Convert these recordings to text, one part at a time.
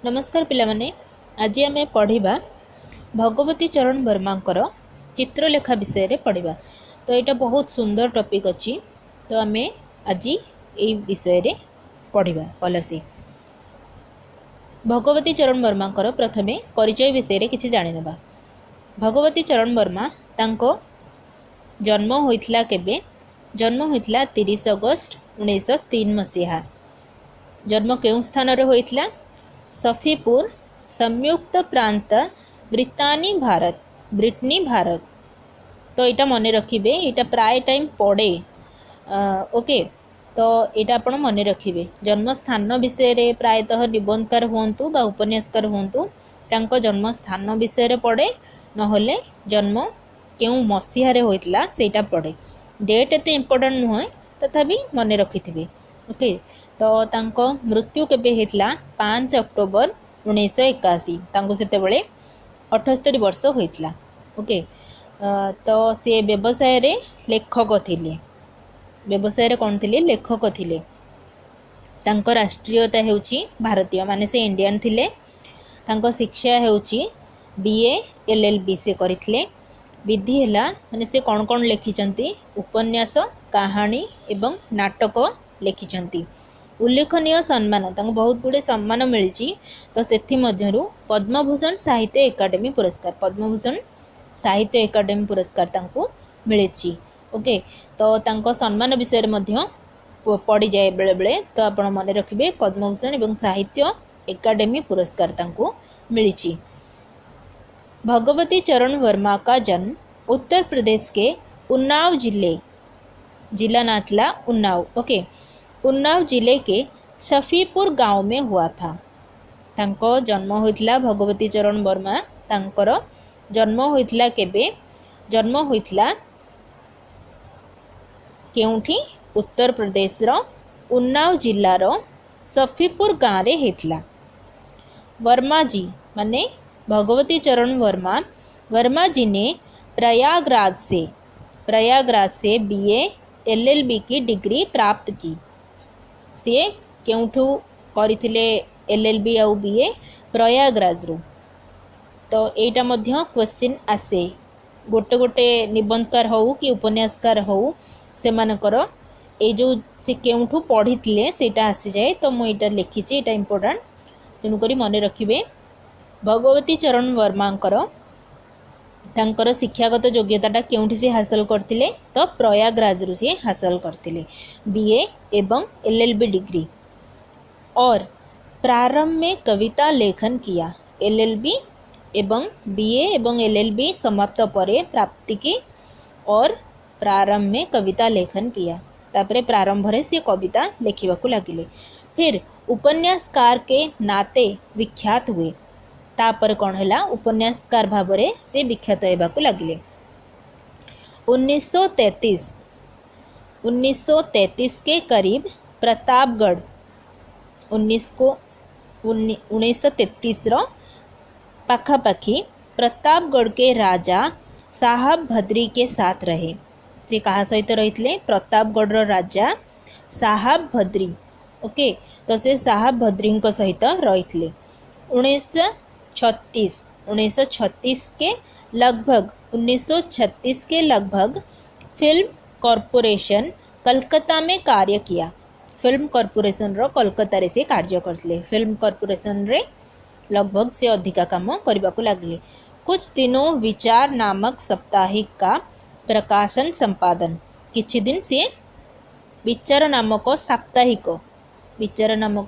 नमस्कार पिलामाने आज आम पढ़ा भगवती चरण वर्मा चित्रलेखा विषय रे पढ़ा। तो यहाँ बहुत सुंदर टॉपिक अच्छी। तो आम आज ये विषय रे पढ़ा भलसे। भगवती चरण वर्मा प्रथमे परिचय विषय रे किछि जानि नेबा। भगवती चरण वर्मा तांको जन्म होइथिला केबे? जन्म होइथिला 30 अगस्त 1903 मसीहा। जन्म केउं स्थान रे होइथिला? सफीपुर संयुक्त प्रांत ब्रिटनी भारत। तो यहाँ मन रखिए, यहाँ प्राय टाइम पड़े। ओके, तो यहाँ आप मन रखिए जन्म स्थान विषय रे प्रायतः निबंधकार हुंतु बा उपन्यासकार हुंतु तांको जन्म स्थान विषय रे पड़े, नहले जन्म केउं मसीहारे होइतला सेटा पड़े। डेट एते इम्पोर्टेंट नुहे, तथापि मन रखिथिबे। ओके, तो तांको मृत्यु केबे हेतला 5 अक्टोबर 1981। तांको सेतेबेले 78 वर्ष होइतला। ओके, तो से व्यवसाय रे लेखक थिले। व्यवसाय रे कोन थिले? लेखक थिले। तांको राष्ट्रीयता हेउची भारतीय, माने से इंडियन थिले। तांको शिक्षा हेउची बीए एलएलबी से करिथिले। विधि हैला माने से कोन कोन लिखिचंती? उपन्यास, कहानी एवं नाटक लिखिचंती। उल्लेखनीय सम्मान तांको बहुत गुड़े सम्मान मिली। तो सेथि मध्यरु पद्मभूषण साहित्य एकाडेमी पुरस्कार, पद्मभूषण साहित्य एकाडेमी पुरस्कार तांको मिली। ओके, तो तांको सम्मान विषय मध्य पड़ी जाए बेले बेले। तो आपण मन रखिबे पद्मभूषण एवं साहित्य एकाडेमी पुरस्कार तांको मिली। भगवती चरण वर्मा का जन्म उत्तर प्रदेश के उन्नाव जिला नाथला उन्नाव। ओके, उन्नाव जिले के शफीपुर गांव में हुआ था। तांको जन्म होइथिला भगवती चरण वर्मा तांकर जन्म होइथिला केबे? जन्म होइथिला केउठी? उत्तर प्रदेश रो उन्नाव जिल्ला रो शफीपुर गाँव रे हेथिला। वर्मा जी माने भगवती चरण वर्मा जी ने प्रयागराज से बीए एलएलबी की डिग्री प्राप्त की। सी केउठू करिथिले एलएलबी आउ बीए? प्रयागराज रो। तो एटा मध्य क्वेश्चन आसे, गोटे गोटे निबंधकार हो कि उपन्यासकार हो से मानकर ए जो से केउठू पढ़िथिले सेटा आसी जाए। तो मु एटा लिखिछि, एटा इंपोर्टेंट, तेणु करी मन रखिबे। भगवती चरण वर्मांकर तांकर शिक्षागत योग्यताटा केउठी से हासिल करथिले? तो प्रयागराज रु से हासिल करथिले बीए एवं एलएलबी डिग्री। और प्रारंभ में कविता लेखन किया। एलएलबी एवं बीए एवं एलएलबी समाप्त परे प्राप्ति की और प्रारंभ में कविता लेखन किया। तापरे प्रारंभ रे से कविता लिखिबाकू लागिले। फिर उपन्यासकार के नाते विख्यात हुए। तापर कौन है? उपन्यासकार भावरे से विख्यात होबाकू लागिले। 1933 के करीब प्रतापगढ़ 1933 रो पाखापाखी प्रतापगढ़ के राजा साहब भद्री के साथ रहे। से कहा सहित रही? प्रतापगढ़ रो राजा साहब भद्री। ओके, तो से साहब भद्री को सहित रही। 1936 के लगभग फिल्म कॉर्पोरेशन कलकत्ता में कार्य किया। फिल्म कॉर्पोरेशन रो कलकत्ता रे से कार्य करथिले। फिल्म कॉर्पोरेशन रे लगभग से अधिका काम करबाकू लागले। कुछ दिनों विचार नामक साप्ताहिक का प्रकाशन संपादन। किछि दिन से विचार नामक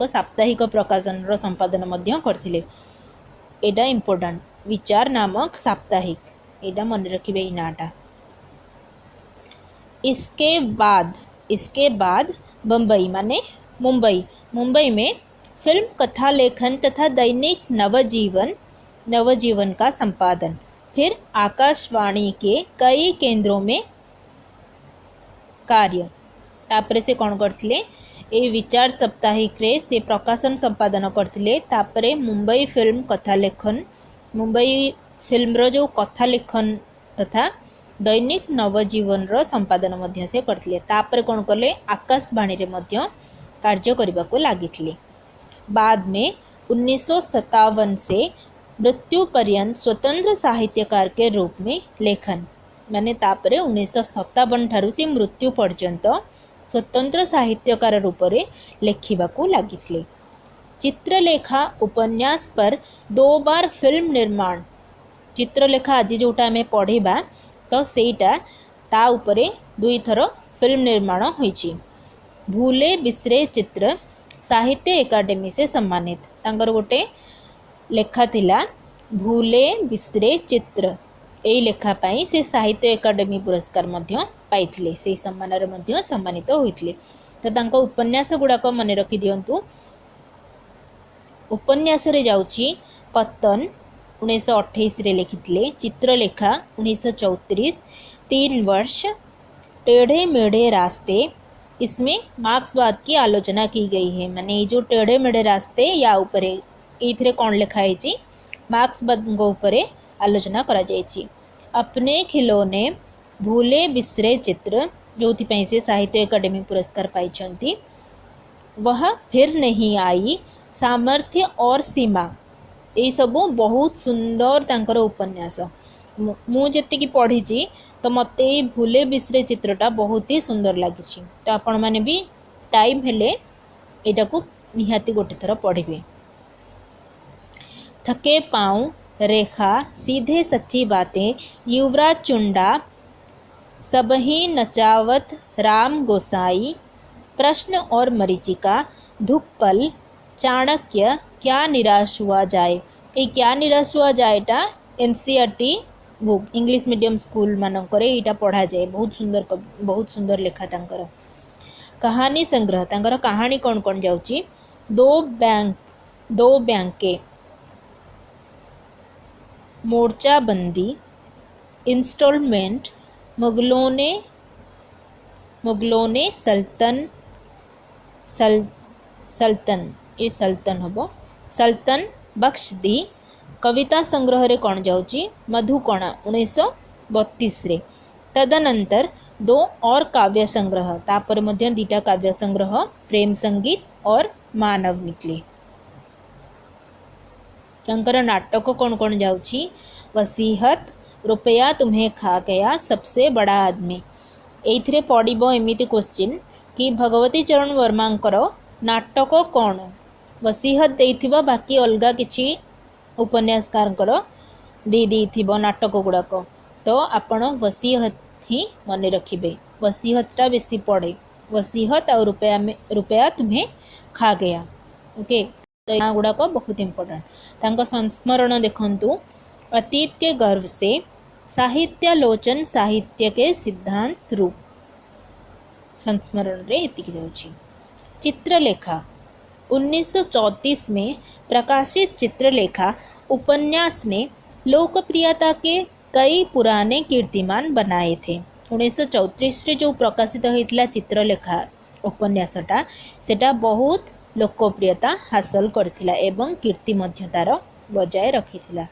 साप्ताहिक प्रकाशन रो संपादन मध्य करथिले। एडा इम्पोर्टेंट, विचार नामक साप्ताहिक, एडा मन रखिबे ई नाटा। इसके बाद बम्बई माने मुंबई में फिल्म कथा लेखन तथा दैनिक नवजीवन का संपादन। फिर आकाशवाणी के कई केंद्रों में कार्य। तापरे से कौन करथिले? ए विचार साप्ताहिक रे से प्रकाशन संपादन करथिले। तापरे मुंबई फिल्म कथा लेखन, मुंबई फिल्म रो जो कथा लेखन तथा दैनिक नवजीवन रो संपादन मध्य से करथिले। तापरे कौन कले? आकाशवाणी रे मध्य कार्य करबाकू लागिथिले। बाद में 1957 से मृत्यु पर्यंत स्वतंत्र साहित्यकार के रूप में लेखन माने तापरे 1957 ठारू से मृत्यु पर्यंत स्वतंत्र साहित्यकार रूप में लेखिबाकू लागिथिले। चित्रलेखा उपन्यास पर 2 बार फिल्म निर्माण चित्रलेखा आज जोटा आम पढ़ा तो सेटा ता उपरे 2 थर फिल्म निर्माण होईची। भूले बिसरे चित्र साहित्य एकाडेमी से सम्मानित तांकर गोटे लेखा थिला भूले बिसरे चित्र एई लेखा पाई से साहित्य एकाडेमी पुरस्कार मध्य पाइथिले से सम्मान रे मध्य सम्मानित होइथिले। तो तांको उपन्यास गुडाक मन रखि दियंतु। उपन्यास रे जाउची पतन 1928 रे लिखिथिले, चित्रलेखा 1934, 3 वर्ष, टेढ़े मेढ़े रास्ते, इसमें मार्क्सवाद की आलोचना की गई है। माने ये जो टेढ़े मेढ़े रास्ते या ऊपर इथरे कौन लिखा है मार्क्सवाद ऊपर आलोचना करा जायछि। अपने खिलौने भूले बिसरे चित्र जो से साहित्य एकाडेमी पुरस्कार पाई। वह फिर नहीं आई, सामर्थ्य और सीमा, ये सब बहुत सुंदर तांकर उपन्यास। मु जेतिकी पढ़ी तो मत भूले बिसरे चित्रटा बहुत ही सुंदर लगी। तो आपण मैंने भी टाइम हेले एटा को निहाती गोटे थर पढ़े। थके पाँव, रेखा, सीधे सच्ची बातें, युवराज चुंडा, सबही नचावत, राम गोसाई, प्रश्न और मरीचिका, धुप्पल, चाणक्य, क्या निराश हुआ जाए। ये क्या निराश हुआ जाएटा NCERT book English medium school मानक यहाँ पढ़ा जाए। बहुत सुंदर लेखा तांकर। कहानी संग्रह तांकर कहानी कौन कौन जाउची। दो बैंके, मोर्चा बंदी, इंस्टॉलमेंट, मुगलों ने सल्तन बख्श दी। कविता संग्रह रे कौन जाउची मधुकणा 1932 रे। तदनंतर 2 और काव्य संग्रह तापर मध्य 2टा काव्य संग्रह प्रेम संगीत और मानव निकले। तंकर नाटक कौन कौन जाउची वसीहत, रुपया तुम्हें खा गया, सबसे बड़ा आदमी। एइथरे पड़िबो एमिति क्वेश्चन कि भगवती चरण वर्मांकर नाटक कौन। वसीहत देइथिबो बाकी अलगा किछि उपन्यासकार दी नाटक गुड़ाक। तो आपण वसीहत ही मन रखिबे। वसीहतटा बेसी पड़े। वसीहत और रुपया तुम्हें खा गया। ओके, तो यहाँ गुड़ाक बहुत इम्पोर्टेंट। तांको संस्मरण देखंतु। अतीत के गर्व से, साहित्यालोचन साहित्य के सिद्धांत रूप, संस्मरण रे इतिकी जाउची। चित्रलेखा 1934 में प्रकाशित चित्रलेखा उपन्यास ने लोकप्रियता के कई पुराने कीर्तिमान बनाए थे। 1934 रे जो प्रकाशित होइतला चित्रलेखा उपन्यासटा सेटा बहुत लोकप्रियता हासिल करथिला एवं कीर्ति मध्य तार बजाय रखिथिला।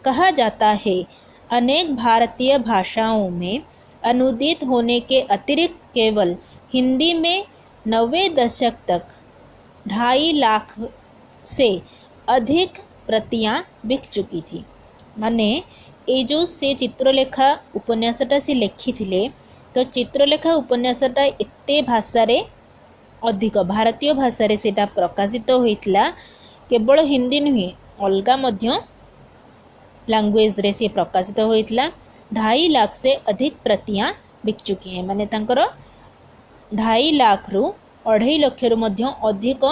कहा जाता है अनेक भारतीय भाषाओं में अनुदित होने के अतिरिक्त केवल हिंदी में 90 दशक तक 2.5 लाख से अधिक प्रतियां बिक चुकी थी। माने ये जो से चित्रलेखा उपन्यासटा से लिखी थिले तो चित्रलेखा उपन्यासटा एते भाषा रे अधिक भारतीय भाषा रे सेटा प्रकाशित होइतला। केवल हिंदी नुहे अलगा मध्य लैंग्वेज रे से प्रकाशित होइतला। 2.5 लाख से अधिक प्रतियां बिक चुकी हैं। माने तांकर 2.5 लाख रु 2.5 लाख रु मध्य अधिक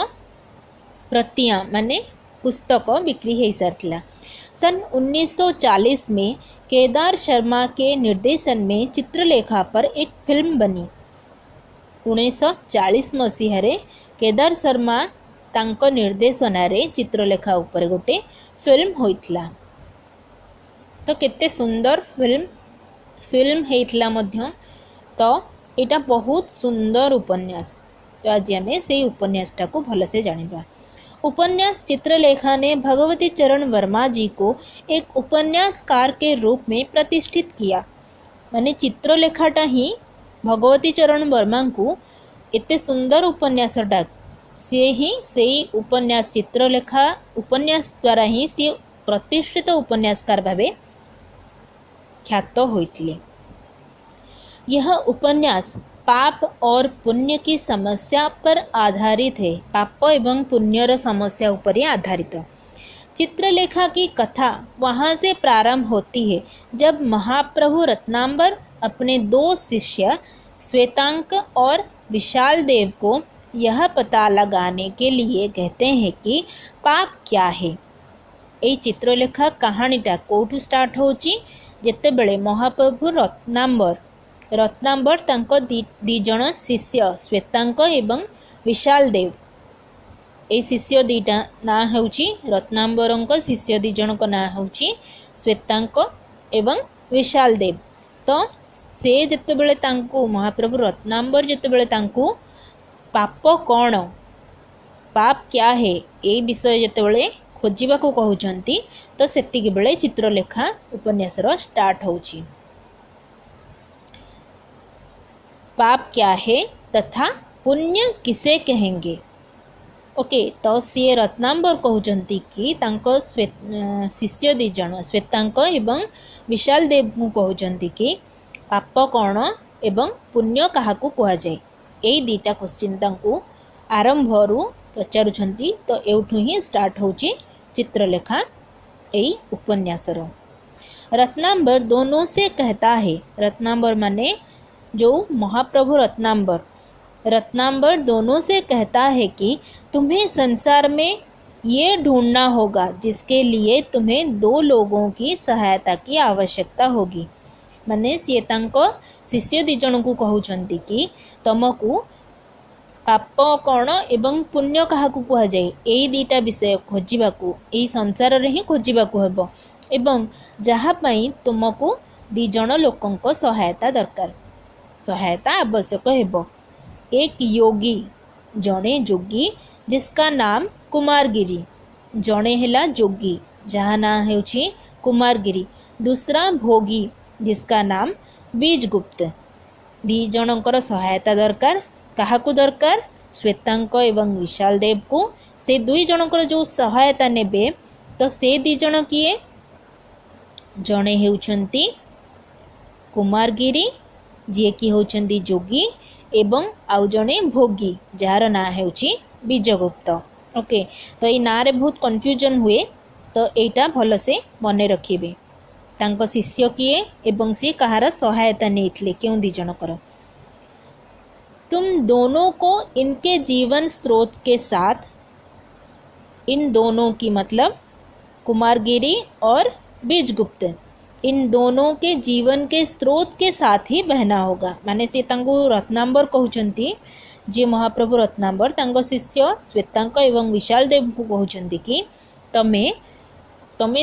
प्रतियां माने पुस्तक बिक्री हो सारथिला। सन 1940 में केदार शर्मा के निर्देशन में चित्रलेखा पर एक फिल्म बनी। 1940 मसीह केदार शर्मा तांको निर्देशन रे चित्रलेखा उपर गोटे फिल्म होइतला। तो केते सुंदर फिल्म हेइतला मध्य। तो एटा बहुत सुंदर उपन्यास। तो आज आम से उपन्यासटा को भल से जानिबा। उपन्यास चित्रलेखा ने भगवती चरण वर्मा जी को एक उपन्यासकार के रूप में प्रतिष्ठित किया। माने चित्रलेखाटा ही भगवती चरण वर्मा को एते सुंदर उपन्यासटा सी ही से उपन्यास चित्रलेखा उपन्यास द्वारा ही सी प्रतिष्ठित उपन्यासकार भावे ख्यात होइतिले। यह उपन्यास पाप और पुण्य की समस्या पर आधारित है। पाप एवं पुण्यर समस्या ऊपर आधारित। चित्रलेखा की कथा वहाँ से प्रारंभ होती है जब महाप्रभु रत्नांबर अपने दो शिष्य श्वेतांक और विशाल देव को यह पता लगाने के लिए कहते हैं कि पाप क्या है। ये चित्रलेखा कहानीटा कोठू स्टार्ट होची जेते बेले महाप्रभु रत्नांबर तांको दी जण शिष्य श्वेतांक एवं विशाल देव ए शिष्य दीटा ना होची रत्नांबरंक शिष्य दी जनक ना होची श्वेतांक एवं विशाल देव। तो से जेतेबेले तांको महाप्रभु रत्नांबर जेतेबेले तांको पाप कौन पाप क्या है ए विषय जेतेबेले खोजिबा को कहउचंती तो सेतिकी बेले चित्रलेखा उपन्यासर स्टार्ट होची। पाप क्या है तथा पुण्य किसे कहेंगे। ओके तो सी रत्नांबर कहउचंती कि तांको शिष्य दी जण श्वेतांक एवं विशाल देव को कहउचंती कि पाप कौन एवं पुण्य काहाकू कहा जाए। एई दीटा क्वेश्चन तांको आरंभरू पचारुछंती तो एउठू ही स्टार्ट होची चित्रलेखा एई उपन्यासर। रत्नांबर दोनों से कहता है। रत्नांबर माने जो महाप्रभु रत्नांबर दोनों से कहता है कि तुम्हें संसार में ये ढूंढना होगा जिसके लिए तुम्हें दो लोगों की सहायता की आवश्यकता होगी। माने सीतांक शिष्य दी जन को कहउचंती कि तुमको पाप कौन एवं पुण्य काहाकू कहा जाए एई दीटा विषय खोजिबाकू एई संसार रे ही खोजिबाकू हेबो एवं जहा पई तुमको दी जन लोकंक सहायता आवश्यक हेबो। एक योगी जड़े जोगी जिसका नाम कुमारगिरी जड़े हैला जोगी जहाँ ना हेउछि कुमारगिरी दूसरा भोगी जिसका नाम बीजगुप्त। दी जनकर सहायता दरकार काहाकू दरकार श्वेतांक एवं विशाल देव को। से दुई जनकर जो सहायता नेबे तो से दी जन किए जड़े हेउछंती कुमारगिरी जी कि होउछंती जोगी एवं आउ जड़े भोगी जार ना हेउछि बीजगुप्त। ओके तो ये ना रे बहुत कन्फ्यूजन हुए तो एटा भल से मन रखिबे। तांको शिष्य किए एवं से कहार सहायता नेइथिले केउ दी जनकर। तुम दोनों को इनके जीवन स्रोत के साथ इन दोनों की मतलब कुमारगिरी और बीजगुप्त इन दोनों के जीवन के स्रोत के साथ ही बहना होगा। माने से तांको रत्नांबर कहउचंती जे महाप्रभु रत्नांबर तांको शिष्य श्वेतांक एवं विशाल देव को कहउचंती कि तमे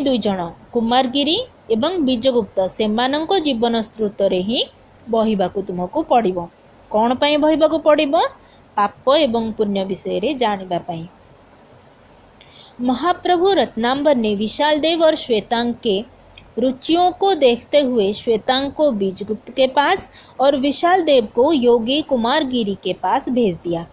दुई जण कुमारगिरी एवं बीजगुप्त सेमानंको जीवन स्रोत रे ही बहिबाकू तुमको पड़िबो। कौन पाई बहिबाकू पड़िबो पाप एवं पुण्य विषय रे जानिबा पाई। महाप्रभु रत्नांबर ने विशाल देव और श्वेतांक के रुचियों को देखते हुए श्वेतांक को बीजगुप्त के पास और विशाल देव को योगी कुमारगिरी के पास भेज दिया।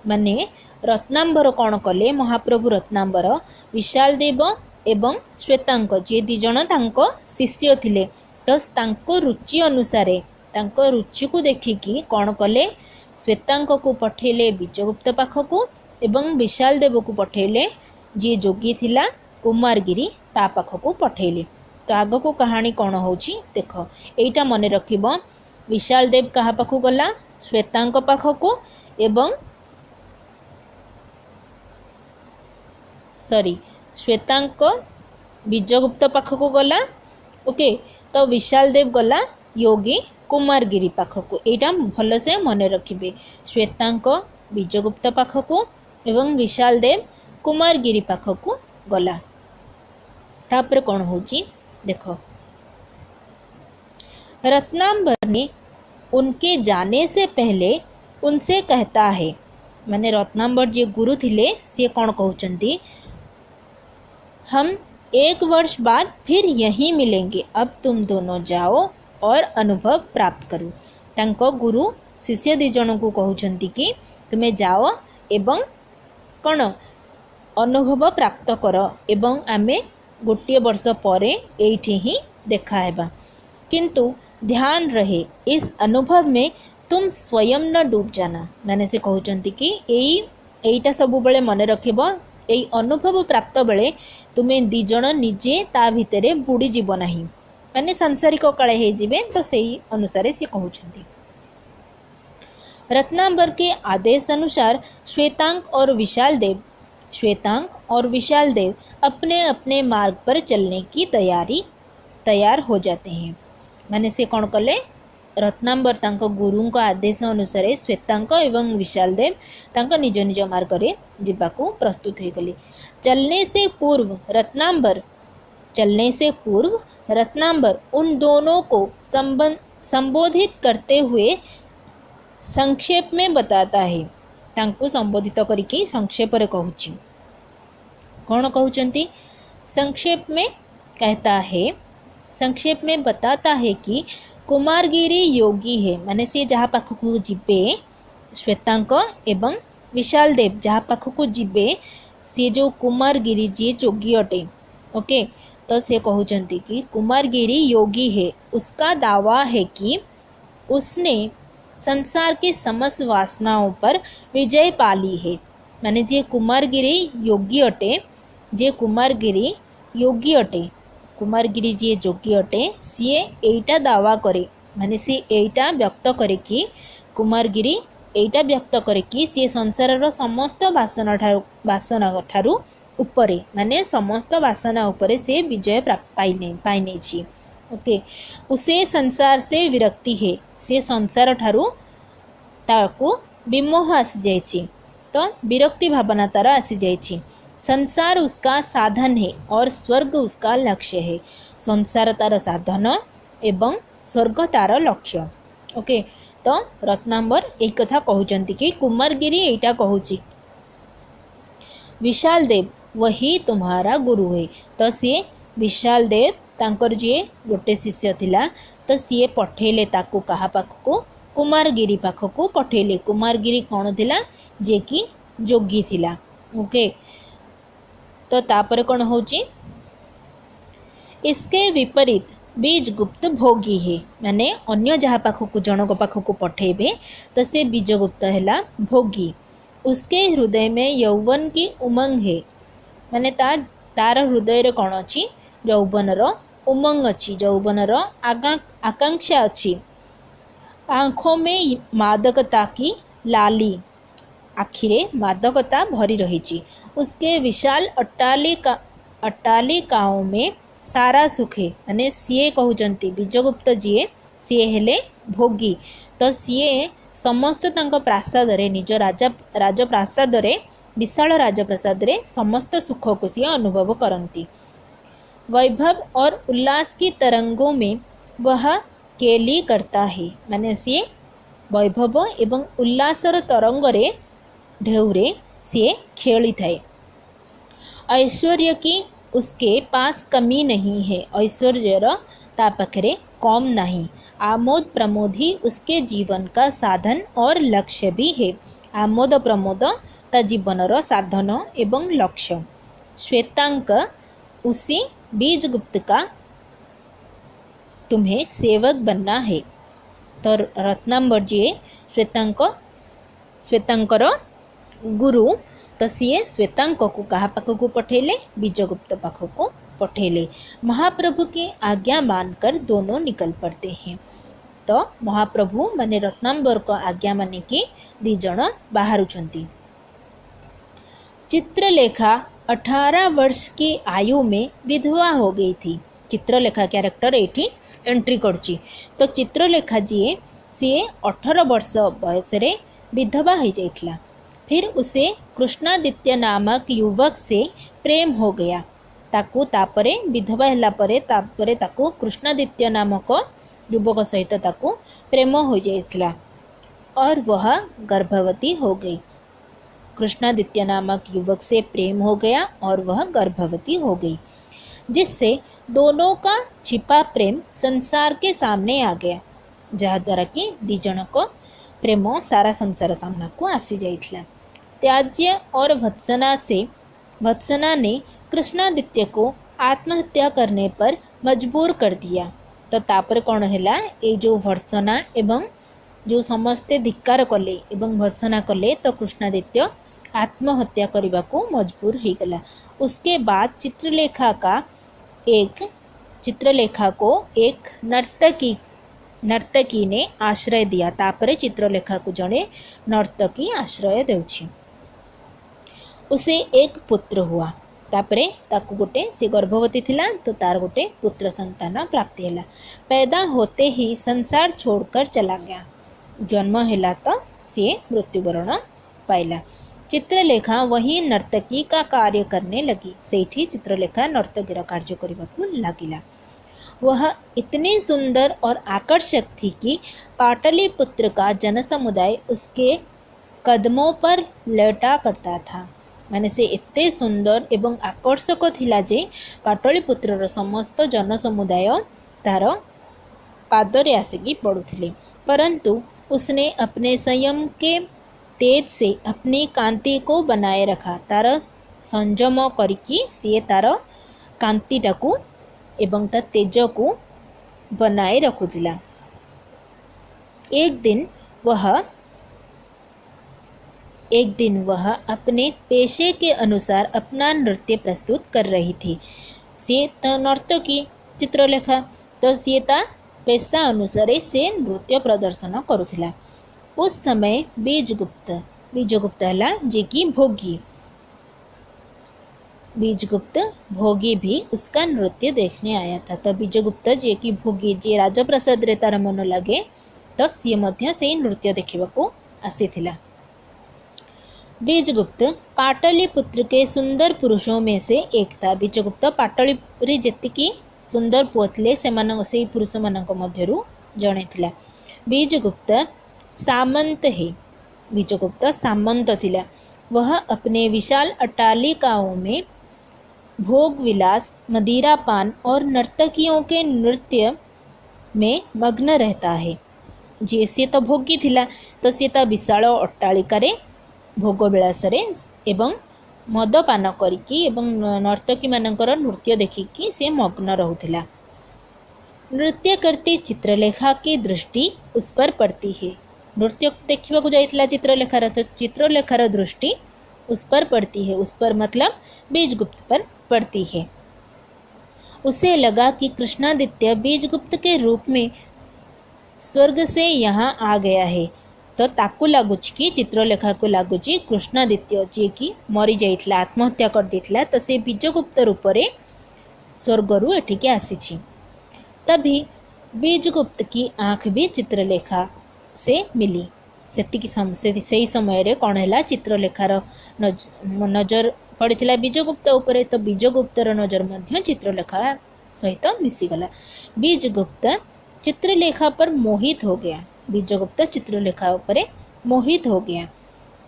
माने रत्नांबर कौन कले महाप्रभु रत्नांबर विशाल देव एवं श्वेतांक जे दी जण तांको शिष्य थिले तो तांको रुचि अनुसार तांको रुचि को देखिकी कौन कले श्वेतांक को पठेले बीजगुप्त पाखकू एवं विशाल देव को पठेले जी जोगी थिला कुमारगिरी ता पाखकू पठेले। तो आग को कहानी कौन होची देख एटा मन रखिबो। विशाल देव कहा पाखु गला श्वेतांक पाखकू एवं श्वेतांक बीजगुप्त पाखकू गला। ओके तो विशाल देव गला योगी कुमारगिरी पाखकू एटा भल से मन रखिबे। श्वेतांक बीजगुप्त पाखकू एवं विशाल देव कुमारगिरी पाखकू गला। तापर कौन होची देखो रत्नांबर ने उनके जाने से पहले उनसे कहता है। माने रत्नांबर जे गुरु थिले से कौन कहउचंती हम 1 वर्ष बाद फिर यहीं मिलेंगे अब तुम दोनों जाओ और अनुभव प्राप्त करो। तांको गुरु शिष्य दी जन को कहउचंती कि तुम्हें जाओ एवं कौन अनुभव प्राप्त कर एवं आमे गोटे वर्ष पर एठी ही देखा हेबा। किंतु ध्यान रहे इस अनुभव में तुम स्वयं न डूब जाना। माने से कहउचंती कि एईटा सब बेले मन रखिबो एई अनुभव प्राप्त बेले तुमे दिजण निजे ता भितरे बुड़ी जीव नाही, माने सांसारिक काले हे जिवे। तो सेही अनुसार से कहउचंती। रत्नांबर के आदेश अनुसार श्वेतांक और विशाल देव अपने अपने मार्ग पर चलने की तैयार हो जाते हैं। माने से कौन कले रत्नांबर तांको गुरु का आदेश अनुसार श्वेतांक एवं विशाल देव तांको निज निज मार्ग रे जिबाकू प्रस्तुत हो गले। चलने से पूर्व रत्नांबर उन दोनों को संबोधित करते हुए संक्षेप में बताता है। तांको संबोधित करिके संक्षेप रे कहूची। कौन कहउचंती? संक्षेप में कहता है, संक्षेप में बताता है कि कुमारगिरी योगी है। माने से जहाँ पाखकू जिबे श्वेतांक एवं विशाल देव जहाँ पाखकू जिबे से जो कुमारगिरी जी जोगी अटे। ओके, तो से कहउचंती कि कुमारगिरी योगी है, उसका दावा है कि उसने संसार के समस्त वासनाओं पर विजय पाली है। माने जे कुमारगिरी योगी अटे, कुमारगिरी जी जोगी अटे, सीए एटा दावा करे। माने सी एटा व्यक्त करे कि कुमारगिरी एटा व्यक्त करे कि सी संसार समस्त वासना ठारू उपरे, माने समस्त वासना उपरे से विजय पाइने छी। ओके, उसे संसार से विरक्ति है, से संसार ठारू ताको विमोह आसी जाइछि। तो विरक्ति भावना तार आसी जाइछि। संसार उसका साधन है और स्वर्ग उसका लक्ष्य है। संसार तार साधन एवं स्वर्ग तार लक्ष्य। ओके, तो रत्नांबर एक कथा कहउचंती कि कुमारगिरी एटा कहउची विशाल देव वही तुम्हारा गुरु है। तो सी विशाल देव तांकर जे गोटे शिष्य थिला, तो सी पठेले ताकू कहा पाखकू? कुमारगिरी पाखकू पठेले। कुमारगिरी कौन थिला? जे कि जोगी थिला। ओके, तो तापर कौन होची? इसके विपरीत बीजगुप्त भोगी है। माने अन्य जहाँ पाखकू जनक पाखकू पठेबे तो से बीजगुप्त हैला भोगी। उसके हृदय में यौवन की उमंग है। माने तार हृदय रे कौन अच्छी? यौवनर उमंग अच्छी, यौवनर आकांक्षा अच्छी। आँखों में मादकता की लाली, आखिरे मादकता भरी रही। उसके विशाल अट्टालिकाओं में सारा सुख है। माने सीए कहउचंती बीजगुप्त जीए सीए हेले भोगी। तो सीए समस्त तांको प्रासाद रे निज राजप्रासाद रे विशाल राजप्रासाद रे समस्त सुख को सीए अनुभव करती। वैभव और उल्लास की तरंगों में वह केली करता है। माने सीए वैभव एवं उल्लासर तरंग रे ढेउरे सीए खेली थाए। ऐश्वर्य की उसके पास कमी नहीं है, ऐश्वर्यर ता पाखरे कम नहीं। आमोद प्रमोद ही उसके जीवन का साधन और लक्ष्य भी है। आमोद प्रमोद ता जीवनर साधन एवं लक्ष्य। श्वेतांक उसी बीजगुप्त का तुम्हें सेवक बनना है। तो रत्नांबर जी श्वेतांकर गुरु, तो सीए श्वेतांक को कहा पाखकू पठेले? बीजगुप्त पाखकू पठेले। महाप्रभु की आज्ञा मानकर दोनों निकल पड़ते हैं। तो महाप्रभु माने रत्नांबर को आज्ञा माने कि दिजण बाहरुछंती। चित्रलेखा 18 वर्ष की आयु में विधवा हो गई थी। चित्रलेखा कैरेक्टर एठी एंट्री करची। तो चित्रलेखा जी सी 18 वर्ष बयस रे विधवा हो जाइथिला। फिर उसे कृष्णादित्य नामक युवक से प्रेम हो गया। ताकू तापरे विधवा हैला परे तापरे ताकू कृष्णादित्य नामक युवक सहित ताकू प्रेम हो जाइथिला और वह गर्भवती हो गई। कृष्णादित्य नामक युवक से प्रेम हो गया और वह गर्भवती हो गई, जिससे दोनों का छिपा प्रेम संसार के सामने आ गया, जहाँ द्वारा कि दिजण को प्रेम सारा संसार सामना को आसी जाइथिला। त्याज्य और वत्सना ने कृष्णादित्य को आत्महत्या करने पर मजबूर कर दिया। तो तापर कौन है ये जो भर्त्सना एवं जो समस्ते धिक्कार कले एवं भर्त्सना कले तो कृष्णादित्य आत्महत्या करने को मजबूर हो गला। उसके बाद चित्रलेखा को एक नर्तकी ने आश्रय दिया। तापरे चित्रलेखा को जड़े नर्तकी आश्रय देउछि। उसे एक पुत्र हुआ। तापरे ताकू गोटे सी गर्भवती थिला तो तार गोटे पुत्र संतान प्राप्ति हैला। पैदा होते ही संसार छोड़कर चला गया। जन्म हैला तो सी मृत्युवरण पाइला। चित्रलेखा वही नर्तकी का कार्य करने लगी। सेठी चित्रलेखा नर्तकीर कार्य करने लगिला। वह इतनी सुंदर और आकर्षक थी कि पाटलिपुत्र का जनसमुदाय उसके कदमों पर लेटा करता था। माने से एते सुंदर एवं आकर्षक थिला जे पाटलिपुत्रर समस्त जनसमुदाय तार पादरे आसिकी पड़ुथिले। परंतु उसने अपने संयम के तेज से अपनी कांति को बनाए रखा। तार संयम करिकी सी तार कांतिटाकू एवं ता तेज को बनाए रखुथिला। एक दिन वह अपने पेशे के अनुसार अपना नृत्य प्रस्तुत कर रही थी। सी नर्तकी चित्रलेखा तो सी पेशा अनुसार से नृत्य प्रदर्शन करुथिला। उस समय बीजगुप्त हला जे कि बीजगुप्त भोगी भी उसका नृत्य देखने आया था। तो बीजगुप्त जे कि भोगी जे राजप्रसाद रे तार मन लगे तो सी मध्य से नृत्य देखा को आसीथिला। बीजगुप्त पाटलिपुत्र के सुंदर पुरुषों में से एक था। बीजगुप्त पाटली रे जेतिकी सुंदर पुଅ ଥିଲେ ସେମାନଙ୍କ ସେଇ पुरुषମାନଙ୍କ ମଧ୍ୟରୁ ଜଣେ ଥିଲା। बीजगुप्त सामंत थिला। वह अपने विशाल अट्टालिकाओं में भोग विलास, मदिरा पान और नर्तकियों के नृत्य में मग्न रहता है। जे सी तो भोगी थिला तो सी तो विशाल अट्टालिका भोग विलास एवं मदपान करिकी एवं नर्तकी मानकर नृत्य देखिकी से मग्न रहुथिला। नृत्य करती चित्रलेखा की दृष्टि उस पर पड़ती है। नृत्य देखा जाइथिला चित्रलेखार दृष्टि उस पर पड़ती है। उस पर मतलब बीजगुप्त पर पड़ती है। उसे लगा कि कृष्णादित्य बीजगुप्त के रूप में स्वर्ग से यहाँ आ गया है। तो ताकू लगुच कि चित्रलेखा को लगुच कृष्णादित्य जी की मरी जाइथिला, आत्महत्या कर देथिला, तो से बीजगुप्त रूप से स्वर्गरु एठिके आसीछि। तभी बीजगुप्त की आँख भी चित्रलेखा से मिली। से समय रे कौन है चित्रलेखार नजर पड़ता बीजगुप्त उपरे। तो बीजगुप्तर नजर मध्य चित्रलेखा सहित मिसीगला। बीजगुप्त चित्रलेखा पर मोहित हो गया। बीजगुप्त चित्रलेखा उपरे मोहित हो गया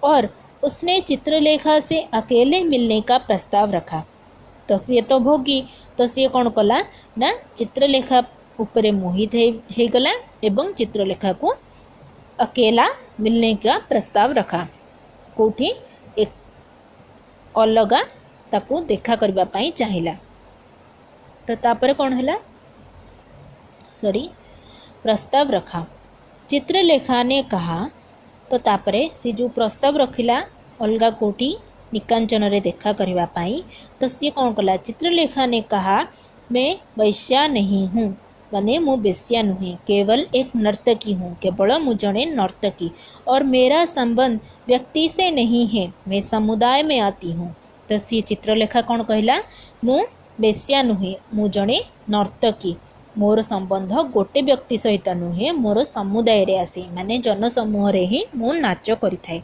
और उसने चित्रलेखा से अकेले मिलने का प्रस्ताव रखा। तो सी तो भोगी तो सी कौन कला ना चित्रलेखा उपरे मोहित हो गला एवं चित्रलेखा को अकेला मिलने का प्रस्ताव रखा। कोठी एक अलगा ताकू देखा करबा पाई चाहिला। तो तापर कौन है प्रस्ताव रखा। चित्रलेखा ने कहा तो तापरे सी जो प्रस्ताव रखिला अलगा कोठी निकांचन रे देखा करबा पाई। तो सी कौन कला चित्रलेखा ने कहा मैं वैश्या नहीं हूँ, माने मु बेश्या नुहे, केवल एक नर्तकी हूँ। केवल मु जड़े नर्तकी और मेरा संबंध व्यक्ति से नहीं है, मैं समुदाय में आती हूँ। तो सी चित्रलेखा कौन कहला मु बेश्या नुहे, मु जड़े नर्तकी, मोर संबंध गोटे व्यक्ति सहित नुहे, मोर समुदाय रे आसे, माने जनसमूह रे ही मु नाच करिथाए।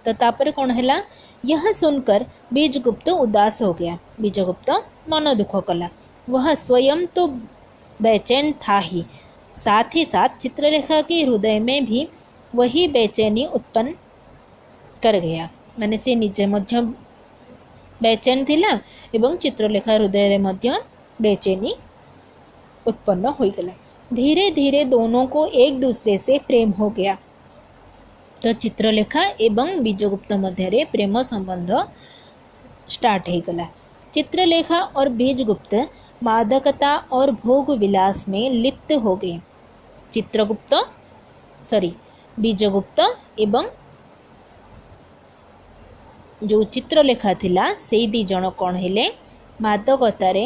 तो तापर कौन है यह सुनकर बीजगुप्त उदास हो गया। बीजगुप्त मन दुख कला। वह स्वयं तो बेचैन था ही, साथ ही साथ चित्रलेखा के हृदय में भी वही बेचैनी उत्पन्न कर गया। माने से निजे मध्य बेचैन थिला एवं चित्रलेखा हृदय रे मध्य बेचैनी उत्पन्न हो गला। धीरे धीरे दोनों को एक दूसरे से प्रेम हो गया। तो चित्रलेखा एवं बीजगुप्त मध्य प्रेम संबंध स्टार्ट हो गला। चित्रलेखा और बीजगुप्त मादकता और भोग विलास में लिप्त हो गए। बीजगुप्त एवं जो चित्रलेखा थिला से दी जन कौन हेले मादकतार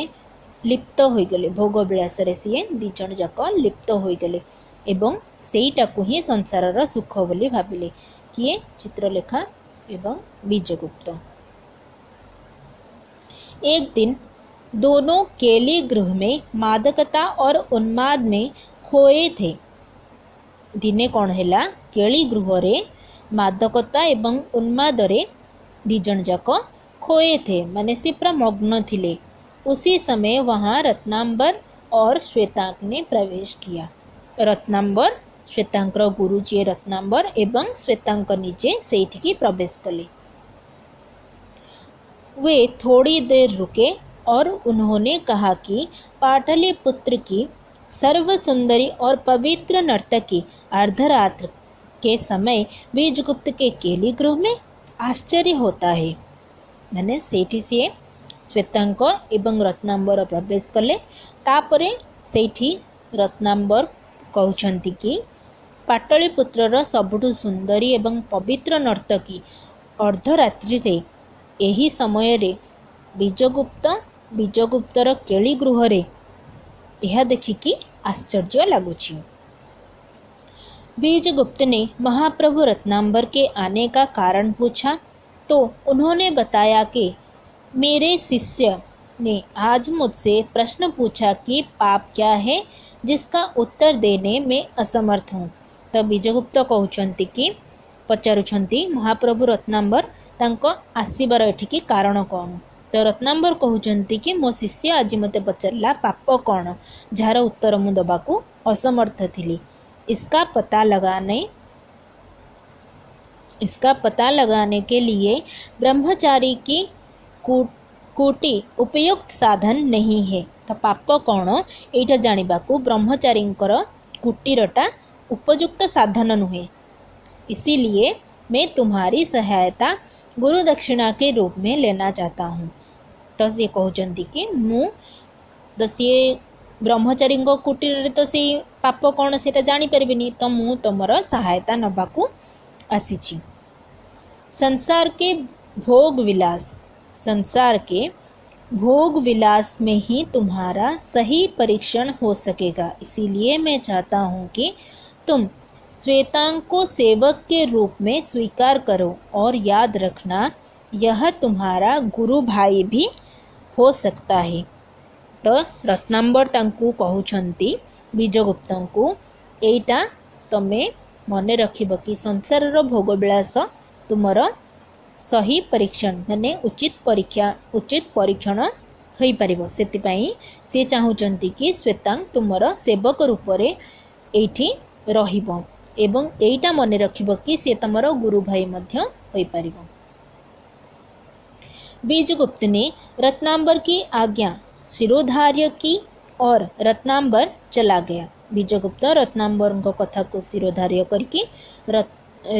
लिप्त हो गले। भोग विलास सी दी जन जाक लिप्त हो गले एवं सेईटाकू ही संसारर सुख बोली भाविले। किए? चित्रलेखा एवं बीजगुप्त। एक दिन दोनों केली गृह में मादकता और उन्माद में खोए थे। दिने कौन हैला केली गृह रे मादकता एवं उन्माद रे दिजन जाक खोए थे, माने से पूरा मग्न थिले। उसी समय वहां रत्नांबर और श्वेतांक ने प्रवेश किया। रत्नांबर श्वेतांकर गुरुजी रत्नांबर एवं श्वेतांक निजे सेठी प्रवेश कले। वे थोड़ी देर रुके और उन्होंने कहा कि पाटलिपुत्र की सर्व सुंदरी और पवित्र नर्तकी अर्धरात्र के समय बीजगुप्त के केली गृह में आश्चर्य होता है। मैंने सेठी से श्वेतांक एवं रत्नांबर प्रवेश कले। तापरे सेठी रत्नांबर कहउछंती कि पाटलिपुत्रर सबुठु सुंदरी एवं पवित्र नर्तकी अर्धरात्रि रे एही समय रे बीजगुप्तर केली गृह रे यह देखिकी आश्चर्य लगुछि। बीजगुप्त ने महाप्रभु रत्नांबर के आने का कारण पूछा तो उन्होंने बताया कि मेरे शिष्य ने आज मुझसे प्रश्न पूछा कि पाप क्या है जिसका उत्तर देने में असमर्थ हूँ। तो बीजगुप्त कहउछंती कि पचारुछंती महाप्रभु रत्नांबर तांको आसीबार एठिकी कारण कौन। तो रत्नांबर कहउछंती कि मो शिष्य आज मते पचारला पाप कौन जार उत्तर मु दबाकू असमर्थ थिली। इसका पता लगाने के लिए ब्रह्मचारी की कूटी उपयुक्त साधन नहीं है। तो पाप कौन एटा जानिबाकू ब्रह्मचारींकर कुटीरटा उपयुक्त साधन नुहे। इसीलिए मैं तुम्हारी सहायता गुरु दक्षिणा के रूप में लेना चाहता हूँ। तो सी कहउछंती कि मु सी ब्रह्मचारी कुटीर तो सी पाप कौन से जानी परिबिनी, तो मु तुमर सहायता नबाकू आसीछि। संसार के भोग विलास में ही तुम्हारा सही परीक्षण हो सकेगा। इसीलिए मैं चाहता हूँ कि तुम श्वेतांक को सेवक के रूप में स्वीकार करो और याद रखना यह तुम्हारा गुरु भाई भी हो सकता है। तो रत्नांबर तांकू कहउछंती बीजगुप्तंकू एटा तमे मने रखिब कि संसारर भोग विलास तुमर सही परीक्षण माने उचित परीक्षण होई परिबो। सेतिपाई से चाहुचंती कि श्वेतांक तुमर सेवक रूप रे एठी रहिबो एवं एटा मने रखिब कि से तुमर गुरु भाई मध्य होई परिबो। बीजगुप्त ने रत्नांबर की आज्ञा शिरोधार्य की और रत्नांबर चला गया। बीजगुप्त रत्नांबर कथा को शिरोधार्य करके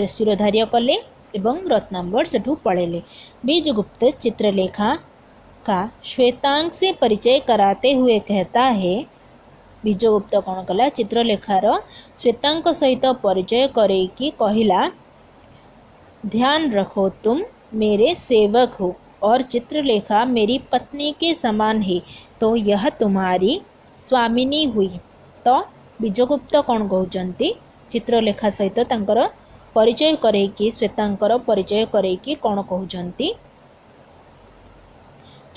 शिरोधार्य कले एवं रत्नांबर सेठू पड़ेले। बीजगुप्त चित्रलेखा का श्वेतांक से परिचय कराते हुए कहता है। बीजगुप्त कौन कला चित्रलेखार श्वेतांक सहित परिचय करे कि कहिला, ध्यान रखो तुम मेरे सेवक हो और चित्रलेखा मेरी पत्नी के समान है, तो यह तुम्हारी स्वामिनी हुई। तो बीजगुप्त कौन कहउचंती चित्रलेखा सहित तांकर परिचय करे कि श्वेतांकर परिचय करे कि कौन कहउचंती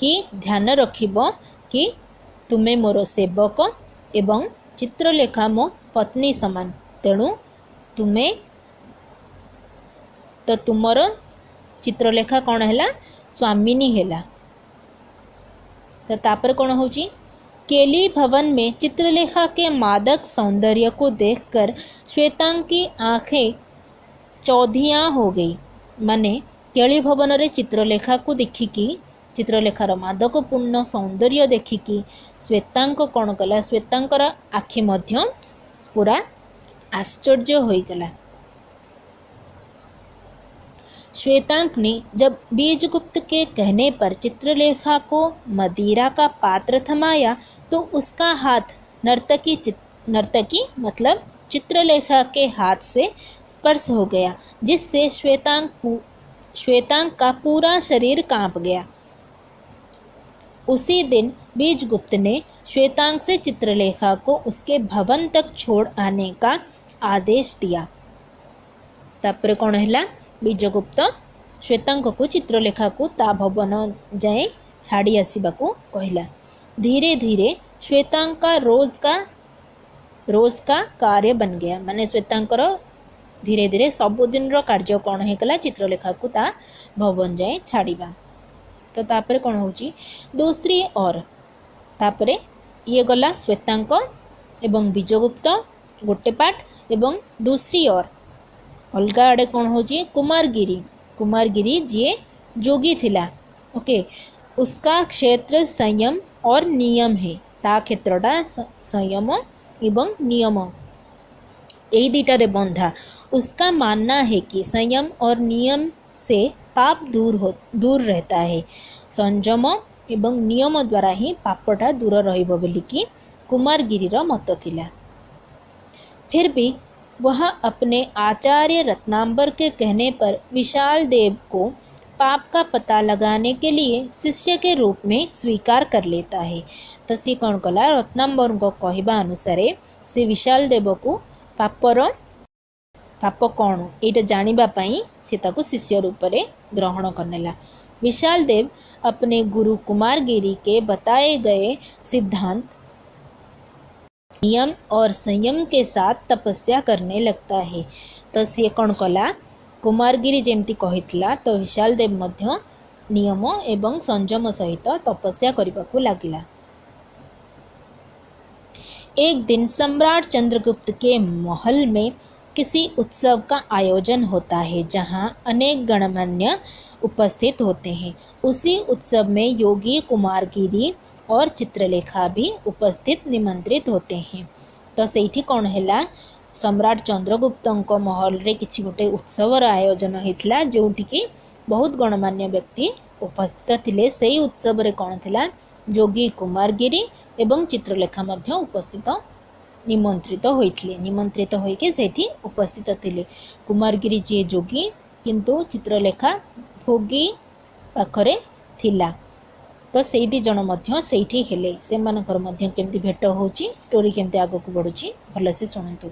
कि ध्यान रखिब कि तुमे मोर सेवक एवं चित्रलेखा मो पत्नी समान, तेणु तुमे तो तुमर चित्रलेखा कौन हैला स्वामिनी हैला। तो तापर कौन होची केली भवन में चित्रलेखा के मादक सौंदर्य को देखकर श्वेतांक की आंखें चौधियाँ हो गई। माने केली भवन रे चित्रलेखा को देखिकी चित्रलेखार मादकपूर्ण सौंदर्य देखिकी श्वेतांक कौन कला श्वेतांकर आखि मध्य पूरा आश्चर्य हो गला। श्वेतांक ने जब बीजगुप्त के कहने पर चित्रलेखा को मदिरा का पात्र थमाया तो उसका हाथ नर्तकी मतलब चित्रलेखा के हाथ से स्पर्श हो गया, जिससे श्वेतांक का पूरा शरीर कांप गया। उसी दिन बीजगुप्त ने श्वेतांक से चित्रलेखा को उसके भवन तक छोड़ आने का आदेश दिया। तापर कौन है, बीजगुप्त श्वेतांक को चित्रलेखा को ता भवन जाए छाड़ी आसवा को कहला। धीरे धीरे श्वेतांक का रोज का कार्य बन गया, माने श्वेतांकर धीरे धीरे सबुदिन कार्य कौन होगा, चित्रलेखा को ता भवन जाए छाड़िबा। तो तापर कौन होची, दूसरी ओर तापरे ये गला श्वेतांक एवं बीजगुप्त गोटे पार्ट एवं दूसरी ओर अलग आड़े कौन होची, कुमारगिरी जी जोगी थिला। ओके, उसका क्षेत्र संयम और नियम है, ता क्षेत्रटा संयम एवं नियम यही दुटारे बंधा। उसका मानना है कि संयम और नियम से पाप दूर रहता है। संयम एवं नियम द्वारा ही पापटा दूर रहिबो बोली कि कुमारगिरीर मत थिला। फिर भी वह अपने आचार्य रत्नांबर के कहने पर विशाल देव को पाप का पता लगाने के लिए शिष्य के रूप में स्वीकार कर लेता है। तो सी कौन कला, रत्नांबर को कहवा अनुसार से विशाल देव को पाप कौन ये जानिबा पई से ताको शिष्य रूप में ग्रहण करनेला। विशाल देव अपने गुरु कुमारगिरी के बताए गए सिद्धांत नियम और संयम के साथ तपस्या करने लगता है। तो सी कौन कला, कुमारगिरी जेमती कहितला तो विशाल देव मध्य नियम एवं संयम सहित तपस्या करने लगिला। एक दिन सम्राट चंद्रगुप्त के महल में किसी उत्सव का आयोजन होता है, जहां अनेक गणमान्य उपस्थित होते हैं। उसी उत्सव में योगी कुमारगिरी और चित्रलेखा भी उपस्थित निमंत्रित होते हैं। तो सेठी कौन है, सम्राट चंद्रगुप्त महल रे किछि गोटे उत्सवर आयोजन होता जोटि की बहुत गणमान्य व्यक्ति उपस्थित थिले। सेही उत्सव रे कौन थिला, जोगी कुमारगिरी एवं चित्रलेखा मध्य उपस्थित निमंत्रित होइके सेठी उपस्थित थिले। कुमारगिरी जी जोगी किंतु चित्रलेखा भोगी पाखरे थिला। तो से दी जन मध्य सेठी हेले, से मानकर मध्य केमती भेट होची, स्टोरी केमती आगो को बढ़ुची भल से सुनतु।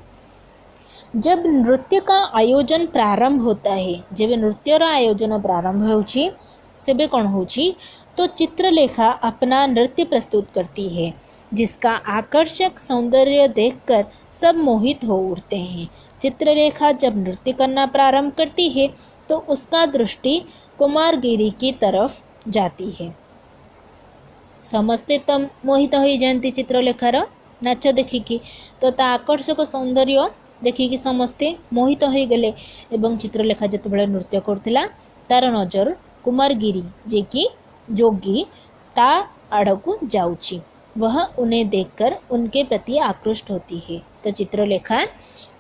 जब नृत्य का आयोजन प्रारंभ होता है, जब नृत्यर आयोजन प्रारंभ होची सेबे कौन होची, तो चित्रलेखा अपना नृत्य प्रस्तुत करती है, जिसका आकर्षक सौंदर्य देखकर सब मोहित हो उठते हैं। चित्रलेखा जब नृत्य करना प्रारंभ करती है तो उसका दृष्टि कुमारगिरी की तरफ जाती है। समस्ते तम मोहित हो जाती चित्रलेखार नाच देखिकी, तो ता आकर्षक सौंदर्य देखिकी समस्ते मोहित हो गले। एवं चित्रलेखा जितेबाला नृत्य करथिला तार नजर कुमारगिरी जे कि जोगी ता आड़कू जाउची, वह उन्हें देखकर उनके प्रति आकृष्ट होती है। तो चित्रलेखा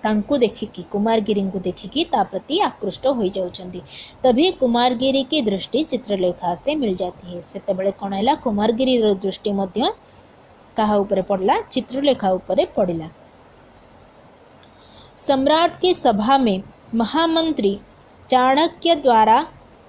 तांकू देखिकी, कुमारगिरी को देखिकी ता प्रति आकृष्ट हो जाउछंदी। तभी कुमारगिरी की दृष्टि चित्रलेखा से मिल जाती है। सेतेबेले कौन है, कुमारगिरी दृष्टि मध्य कहा ऊपर पड़ला, चित्रलेखा ऊपर पड़िला। सम्राट की सभा में महामंत्री चाणक्य द्वारा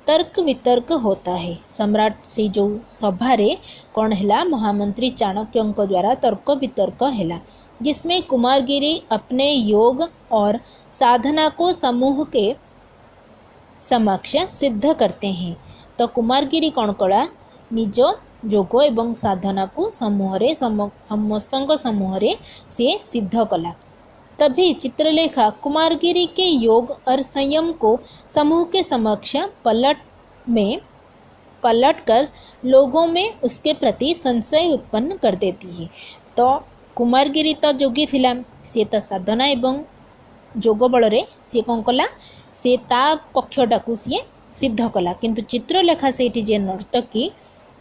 तर्क वितर्क होता है। सम्राट से जो सभा रे कौन है, महामंत्री चाणक्य द्वारा तर्क वितर्क है, जिसमें कुमारगिरी अपने योग और साधना को समूह के समक्ष सिद्ध करते हैं। तो कुमारगिरी कौन कला, निज योग एवं साधना को समूह रे समस्त समूह रे से सिद्ध कला। तभी चित्रलेखा कुमारगिरी के योग और संयम को समूह के समक्ष पलट कर लोगों में उसके प्रति संशय उत्पन्न कर देती है। तो कुमारगिरी तो जोगी थिला, सी तो साधना एवं जोग बल रे सी कौन कला, सी ता पक्षटा को सी सिद्ध कला। किंतु चित्रलेखा से जे नर्तकी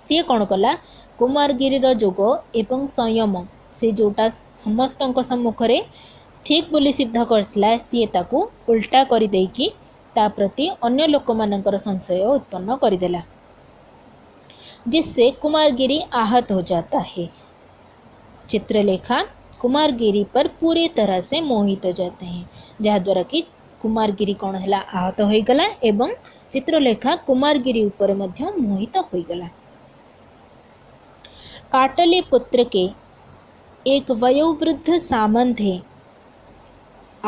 सी कौन कला, कुमारगिरीर जोग एवं संयम से जोटा समस्त सम्मुख रे ठीक बोली सिद्ध करथिला, सी ताकू उल्टा कर देकी ता प्रति अन्य लोकमानंकर संशय उत्पन्न करदेला, जिससे कुमारगिरी आहत हो जाता है। चित्रलेखा कुमारगिरी पर पूरी तरह से मोहित हो जाते हैं, जहाद्वारा कि कुमारगिरी कौन है आहत हो गला एवं चित्रलेखा कुमारगिरी उपर मध्य मोहित हो गला। पाटलिपुत्र के एक वयोवृद्ध सामंत है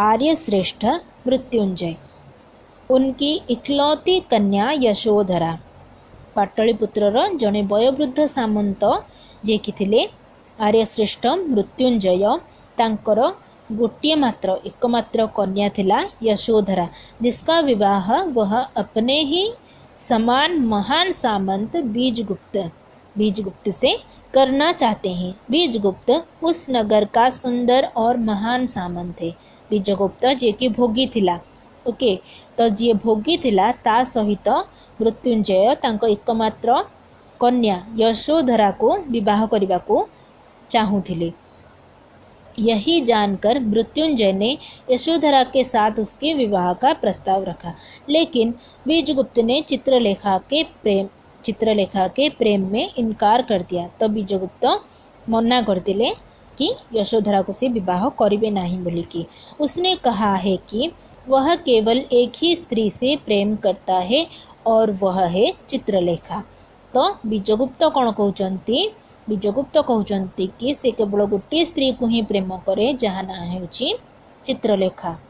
आर्यश्रेष्ठ मृत्युंजय, उनकी इकलौती कन्या यशोधरा। पाटलिपुत्रर जड़े वयोवृद्ध सामंत जे कि थिले आर्यश्रेष्ठ मृत्युंजय, तांकर गोटे मात्र एकमात्र कन्या थिला यशोधरा, जिसका विवाह वह अपने ही समान महान सामंत बीजगुप्त से करना चाहते हैं। बीजगुप्त उस नगर का सुंदर और महान सामंत है। बीजगुप्त जे कि भोगी थिला, ओके, तो जी भोगी थिला ता सहित मृत्युंजय तांको एकमात्र कन्या यशोधरा को विवाह करने को चाहूथिले। यही जानकर मृत्युंजय ने यशोधरा के साथ उसके विवाह का प्रस्ताव रखा, लेकिन बीजगुप्त ने चित्रलेखा के प्रेम में इनकार कर दिया। तो बीजगुप्त मना कर दिले कि यशोधरा को से विवाह करिवे नहीं बोली कि उसने कहा है कि वह केवल एक ही स्त्री से प्रेम करता है और वह है चित्रलेखा। तो बीजगुप्त कौन कहउचंती, बीजगुप्त कहउचंती कि से केवल गोटे स्त्री को ही प्रेम करे जहाँ ना हेउची चित्रलेखा।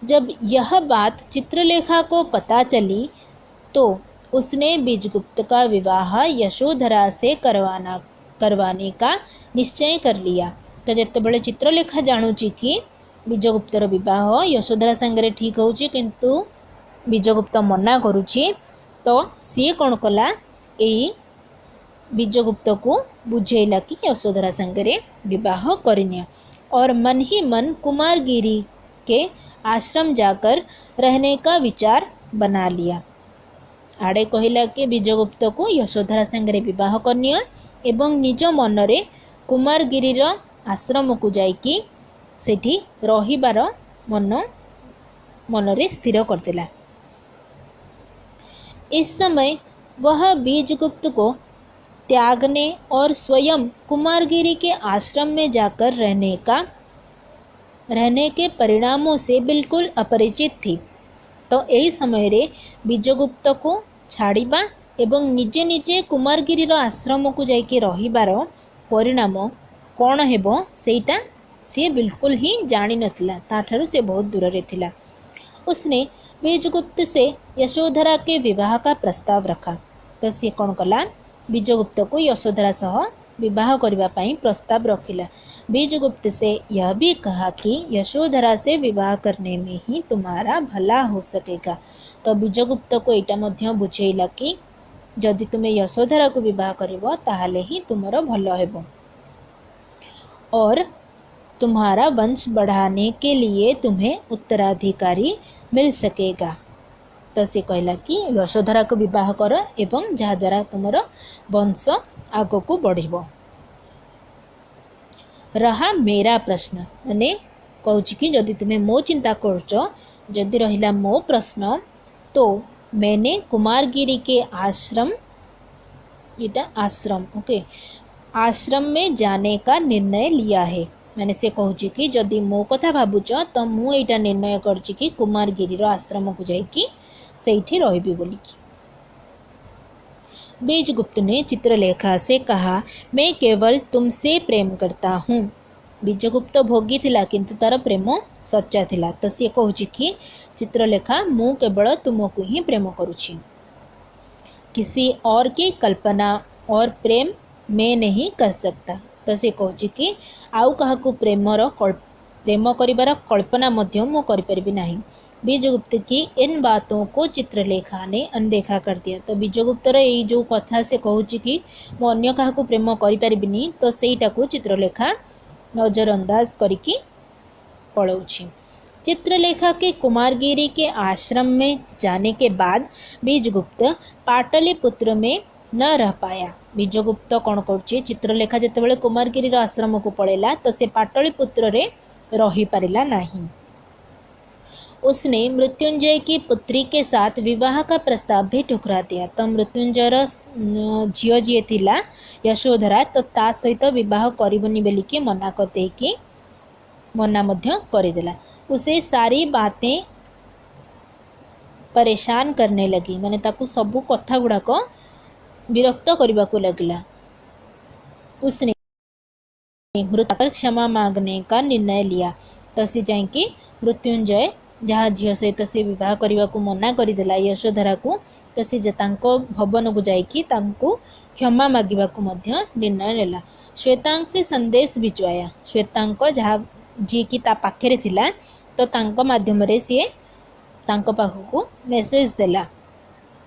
जब यह बात चित्रलेखा को पता चली तो उसने बीजगुप्त का विवाह यशोधरा से करवाने का निश्चय कर लिया। तो जितेबाला चित्रलेखा जानुची कि बीजगुप्तर विवाह यशोधरा संगे ठीक होची, किंतु बीजगुप्त मना करुची, तो सी कौन कला यही बीजगुप्त को बुझेला कि यशोधरा संगे विवाह करनिया और मन ही मन कुमारगिरी के आश्रम जाकर रहने का विचार बना लिया। आड़े कहला कि बीजगुप्त को यशोधरा संगे विवाह करनिया एवं निज मनरे कुमारगिरीर आश्रम को जाइकी सेठी रहिबार मनरे स्थिर करदेला। इस समय वह बीजगुप्त को त्यागने और स्वयं कुमारगिरी के आश्रम में जाकर रहने के परिणामों से बिल्कुल अपरिचित थी। तो यही समय रे बीजगुप्त को छाड़िबा एवं निजे निजे कुमारगिरीर आश्रम को जाइके रहिबार परिणाम कौन हेबो सेटा सी बिल्कुल ही जानी नथिला, ताठारु से बहुत दूर रे थिला। उसने बीजगुप्त से यशोधरा के विवाह का प्रस्ताव रखा। तो सी कौन कला, बीजगुप्त को यशोधरा सह विवाह करने पाई प्रस्ताव रखिला। बीजगुप्त से यह भी कहा कि यशोधरा से विवाह करने में ही तुम्हारा भला हो सकेगा। तो बीजगुप्त को यहाँ मध्य बुझेला कि जदि तुम्हें यशोधरा को विवाह करिवो ताहले ही तुमरो भल हेबो और तुम्हारा वंश बढ़ाने के लिए तुम्हें उत्तराधिकारी मिल सकेगा। तो से कहला कि यशोधरा को विवाह कर एवं जहाद्वारा तुमर वंश आग को बढ़िबो। रहा मेरा प्रश्न, माने कहूँ कि जदि तुम्हें मो चिंता करछ, जदि रहिला मो प्रश्न, तो मैंने कुमारगिरी के आश्रम ओके आश्रम में जाने का निर्णय लिया है। मैंने से कहूँ कि जदि मो कथा भावुच तो मु एटा निर्णय करछि कि कुमारगिरी आश्रम को जाइकी सेठी रहिबी बोलिकी। बीजगुप्त ने चित्रलेखा से कहा, मैं केवल तुमसे प्रेम करता हूँ। बीजगुप्त भोगी थिला किंतु तार प्रेम सच्चा थिला। तो सी कहूँ कि चित्रलेखा मु केवल तुमको ही प्रेम करुछि, किसी और की कल्पना और प्रेम मैं नहीं कर सकता। तो सी कहूँ कि आउ काहाकू प्रेम करिबार कल्पना मध्य मु करि परिबि नाही। बीजगुप्त की इन बातों को चित्रलेखा ने अनदेखा कर दिया। तो बीजगुप्तर ये जो कथा से कहूँ कि मु अन्य क्या प्रेम करें, तो सेटा को चित्रलेखा नजरअंदाज करके पलाउछि। चित्रलेखा के कुमारगिरी के आश्रम में जाने के बाद बीजगुप्त पाटलिपुत्र में न रह पाया। बीजगुप्त कौन कर चित्रलेखा जितेबाला कुमारगिरी आश्रम को पड़ेला तो से पाटलिपुत्र रे रही पारिला नहीं। उसने मृत्युंजय की पुत्री के साथ विवाह का प्रस्ताव भी ठुकरा दिया। तो मृत्युंजयर झील जी थिला यशोधरा तो ता सहित विवाह करबनी बोली कि मना करते कि मना मध्य करदेला। उसे सारी बातें परेशान करने लगी, माने ताकू सबू कथा गुड़ाक विरक्त करने को लगला। उसने मृत क्षमा मांगने का निर्णय लिया। तो सी जाकि मृत्युंजय जहाँ झील सहित से विवाह करने को मना करदेला यशोधरा को, तो सी भवन को जाकि क्षमा मागिबा को मध्य निर्णय नेला। श्वेतांग से संदेश भिजवाया। श्वेतांग जहाँ जी की ता पाखरे थिला तो तांको माध्यम रे सी तांको पाखको मेसेज देला।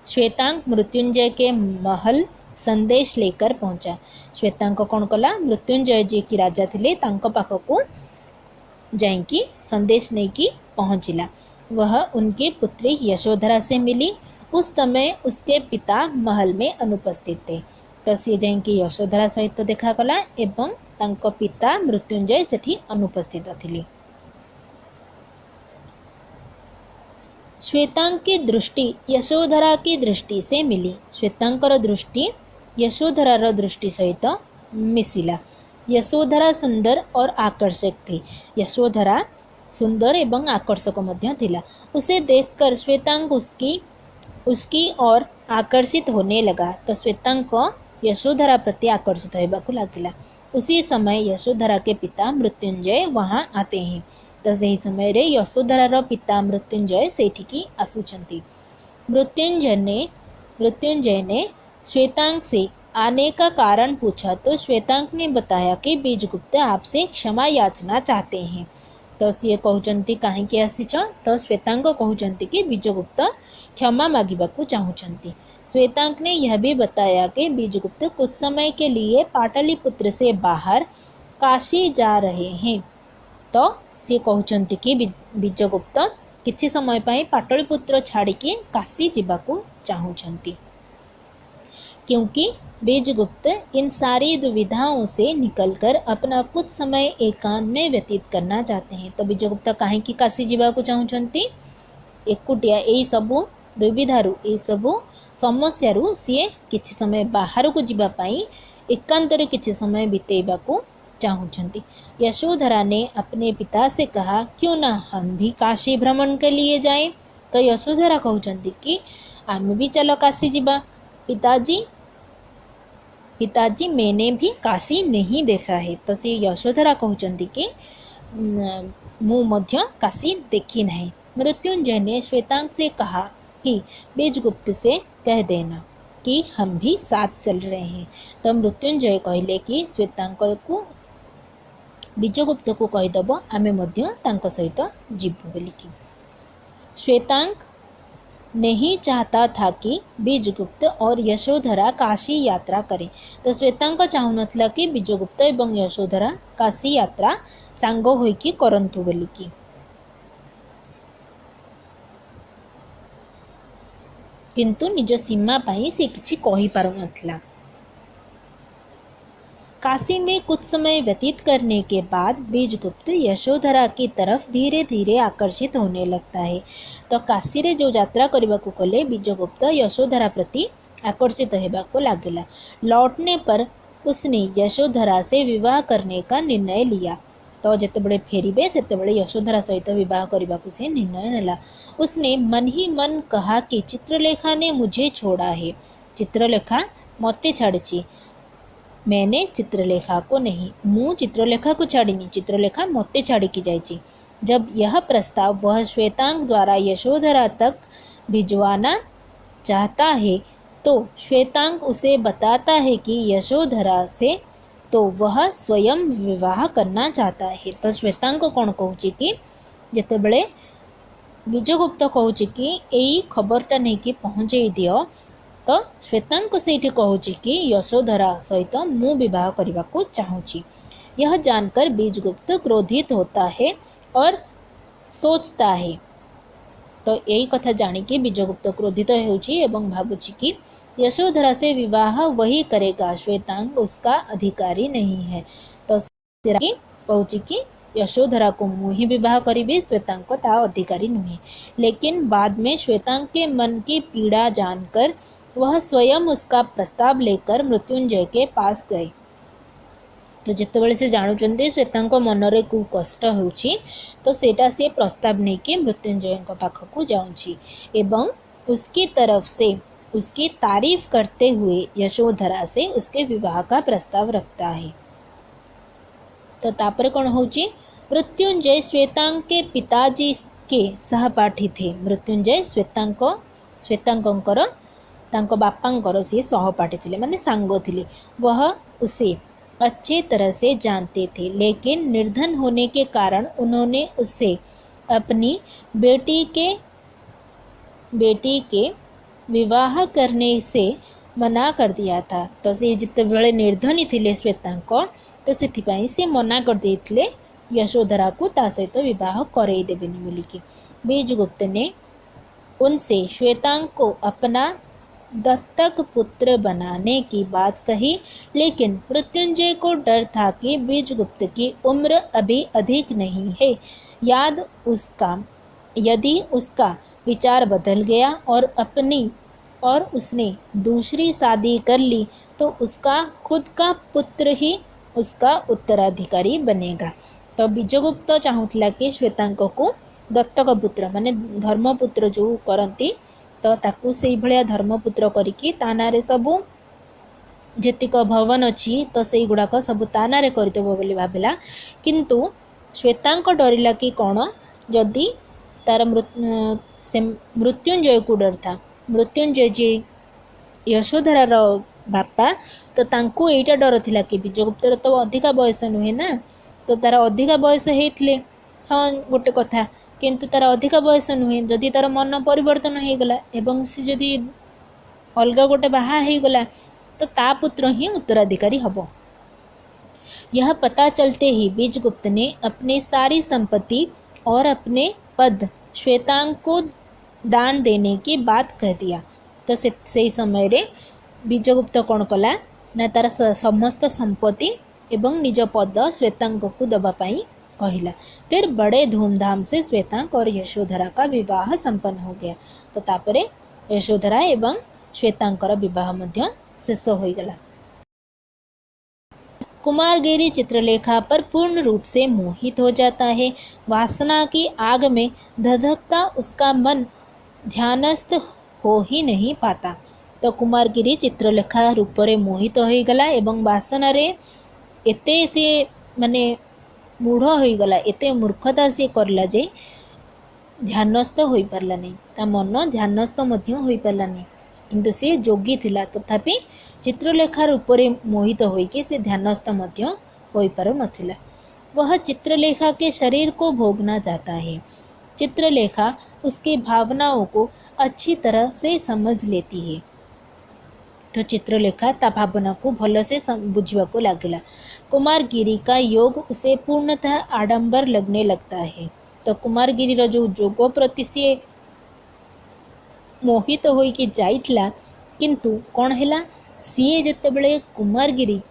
श्वेतांग मृत्युंजय के महल संदेश लेकर पहुंचा। श्वेतांग कौन कला मृत्युंजय जी की राजा थिले तांको पाखको जाइकी संदेश नहीं की पहुंचला। वह उनकी पुत्री यशोधरा से मिली। उस समय उसके पिता महल में अनुपस्थित थे। तो सी जाइकी यशोधरा सहित तो देखा कला एवं तांको पिता मृत्युंजय सेठी अनुपस्थित थिले। श्वेतांग की दृष्टि यशोधरा की दृष्टि से मिली। श्वेतांकर दृष्टि यशोधरार दृष्टि सहित मिसिला। यशोधरा सुंदर और आकर्षक थी। यशोधरा सुंदर एवं आकर्षक मध्य थिला। उसे देखकर श्वेतांग उसकी ओर आकर्षित होने लगा। तो श्वेतांग को यशोधरा प्रति आकर्षित होगा लगिला। उसी समय यशोधरा के पिता मृत्युंजय वहां आते हैं। तो सही समय रे यशोधरार पिता मृत्युंजय सेठिकी आसुचंती। मृत्युंजय ने श्वेतांग से आने का कारण पूछा तो श्वेतांग ने बताया कि बीजगुप्त आपसे क्षमा याचना चाहते हैं। तो सी कहते कहीं आसीच तो श्वेतांग कहते कि बीजगुप्त क्षमा मागिबाकू चाहूँगी। श्वेतांग ने यह भी बताया कि बीजगुप्त कुछ समय के लिए पाटलिपुत्र से बाहर काशी जा रहे हैं। तो सी कहते कि बीजगुप्त किछि समय पाई पाटलिपुत्र छाड़िकी काशी जावाकू चाहूँगी, क्योंकि बीजगुप्त इन सारी दुविधाओं से निकलकर अपना कुछ समय एकांत में व्यतीत करना चाहते हैं। तो बीजगुप्त कहीं काशी जावाकू चाहूँगी, एकुटिया यही सबू दुविधारू यही सबू समस्यारू सीए किछि समय बाहर को जीवा पाई एकांतरे किछि समय बितेबाकू चाहूँगी। यशोधरा ने अपने पिता से कहा, क्यों ना हम भी काशी भ्रमण के लिए जाएं। तो यशोधरा कहते कि आम भी चलो काशी जीवा। पिताजी मैंने भी काशी नहीं देखा है। तो से यशोधरा कहते कि मु मध्य काशी देखी नहीं। मृत्युंजय ने श्वेतांग से कहा कि बीजगुप्त से कह देना कि हम भी साथ चल रहे हैं। तो मृत्युंजय कहले कि श्वेतांग को बीजगुप्त को कहीदेव आमे मध्य तांको सहित जीवु बोलिकी। श्वेतांग नहीं चाहता था कि बीजगुप्त और यशोधरा काशी यात्रा करें। तो श्वेतांग चाहूनथला कि बीजगुप्त एवं यशोधरा काशी यात्रा सांग होइकी करंतु बोलिकी। किंतु निज सीमा पाई से किछि कहि पारुनथला। काशी में कुछ समय व्यतीत करने के बाद बीजगुप्त यशोधरा की तरफ धीरे धीरे आकर्षित होने लगता है। तो काशी रे जो यात्रा करने को कले बीजगुप्त यशोधरा प्रति आकर्षित होगा लगिला। लौटने पर उसने यशोधरा से विवाह करने का निर्णय लिया। तो जितेबले फेरिबे सेतेबले यशोधरा सहित विवाह करने को से निर्णय नेला। उसने मन ही मन कहा कि चित्रलेखा ने मुझे छोड़ा है, चित्रलेखा मते छाड़ी, मैंने चित्रलेखा को नहीं, मु चित्रलेखा को छाड़ीनी, चित्रलेखा मते छाड़ी की जाइए। जब यह प्रस्ताव वह श्वेतांग द्वारा यशोधरा तक भिजवाना चाहता है तो श्वेतांग उसे बताता है कि यशोधरा से तो वह स्वयं विवाह करना चाहता है। तो श्वेतांग कौन कहूँ कि जितेबले बीजगुप्त कहूँ कि यही खबरटा नहीं कि पहुँचे दियो, तो श्वेतांग से कहूँ कि यशोधरा सहित मु विवाह करने को चाहूँगी। यह जानकर बीजगुप्त क्रोधित होता है और सोचता है। तो यही कथा जानिकी बीजगुप्त क्रोधित होउछि एवं भाबुछि कि यशोधरा से विवाह वही करेगा, श्वेतांग उसका अधिकारी नहीं है। तो कहूँ कि यशोधरा को ମୁଁ ହିଁ विवाह करी, श्वेतांक ता अधिकारी नुहे। लेकिन बाद में श्वेतांक के मन की पीड़ा जानकर वह स्वयं उसका प्रस्ताव लेकर मृत्युंजय के पास गए। तो जितेबाला से जानुचंदी श्वेतांक मनरे को कष्ट होउछि तो सेटा से प्रस्ताव नहीं कि मृत्युंजय पाखक जाऊँगी एवं उसकी तरफ से उसकी तारीफ करते हुए यशोधरा से उसके विवाह का प्रस्ताव रखता है। तो तापर कौन होची, मृत्युंजय श्वेतांक के पिताजी के सहपाठी थे। मृत्युंजय श्वेतांकर तांको बापांकर से सहपाठी थे, माने सांगो थे। वह उसे अच्छे तरह से जानते थे, लेकिन निर्धन होने के कारण उन्होंने उसे अपनी बेटी के विवाह करने से मना कर दिया था। तो से जिते बड़े निर्धनी थे श्वेतांक, तो से मना कर देते यशोधरा को ता सहित विवाह करई देबेनी बोलिकी। बीजगुप्त ने उनसे श्वेतांक को अपना दत्तक पुत्र बनाने की बात कही, लेकिन मृत्युंजय को डर था कि बीजगुप्त की उम्र अभी अधिक नहीं है। यदि उसका विचार बदल गया और उसने दूसरी शादी कर ली तो उसका खुद का पुत्र ही उसका उत्तराधिकारी बनेगा। तो बीजगुप्त चाहूला कि श्वेतांक को दत्तक पुत्र माने धर्मपुत्र जो करती तो ताकू से भलिया धर्मपुत्र करिकी ता नारे सबू जेतिक भवन अच्छी तो से गुड़ाक सब ता नारे करदेव बोली भाविला। किंतु श्वेतांक डरिला कि कौन, जदि तार मृत्युंजय को डर था। मृत्युंजय जी यशोधरार बापा, तो तांको एटा डर थिला कि बीजगुप्तर तो अधिका बयस नुहे ना, तो तार अधिका बयस होइतले हाँ गोटे कथा, किंतु तार अधिका बयस नुहे। जदि तार मन परिवर्तन हो गला एवं से जदि अलगा गोटे बाहा हो गला तो ता पुत्र ही उत्तराधिकारी हबो। यह पता चलते ही बीजगुप्त ने अपनी सारी संपत्ति और अपने पद श्वेतांक को दान देने की बात कह दिया। तो से समय रे बीजगुप्त कौन कला ना तार समस्त संपत्ति एवं निज पद श्वेतांक को दबापाई कहला। फिर बड़े धूमधाम से श्वेतांक और यशोधरा का विवाह संपन्न हो गया। तो तापरे यशोधरा एवं श्वेतांकर विवाह मध्य शेष हो गला। कुमारगिरी चित्रलेखा पर पूर्ण रूप से मोहित हो जाता है। वासना की आग में धधकता उसका मन ध्यानस्थ हो ही नहीं पाता। तो कुमारगिरी चित्रलेखा रूपरे मोहित हो गला एवं वासना रे एते से माने मूढ़ हो गला, एते मूर्खता से करला जे ध्यानस्थ हो पारला नहीं, ता मन ध्यानस्थ मध्य हो पारला नहीं। किंतु से जोगी थिला तथापि चित्रलेखार उपरे मोहित होइके से ध्यानस्थ मध्य हो पारु नथिला। वह चित्रलेखा के शरीर को भोगना चाहता है। चित्रलेखा उसकी भावनाओं को अच्छी तरह से समझ लेती है। तो चित्रलेखा ता भावना को भल से बुझवा को लगला। कुमारगिरी का योग उसे पूर्णतः आडंबर लगने लगता है। तो कुमारगिरी जो जोग प्रति सी मोहित होइके जाइतला, किंतु कौन हैला सीए जेतेबेले कुमारगिरी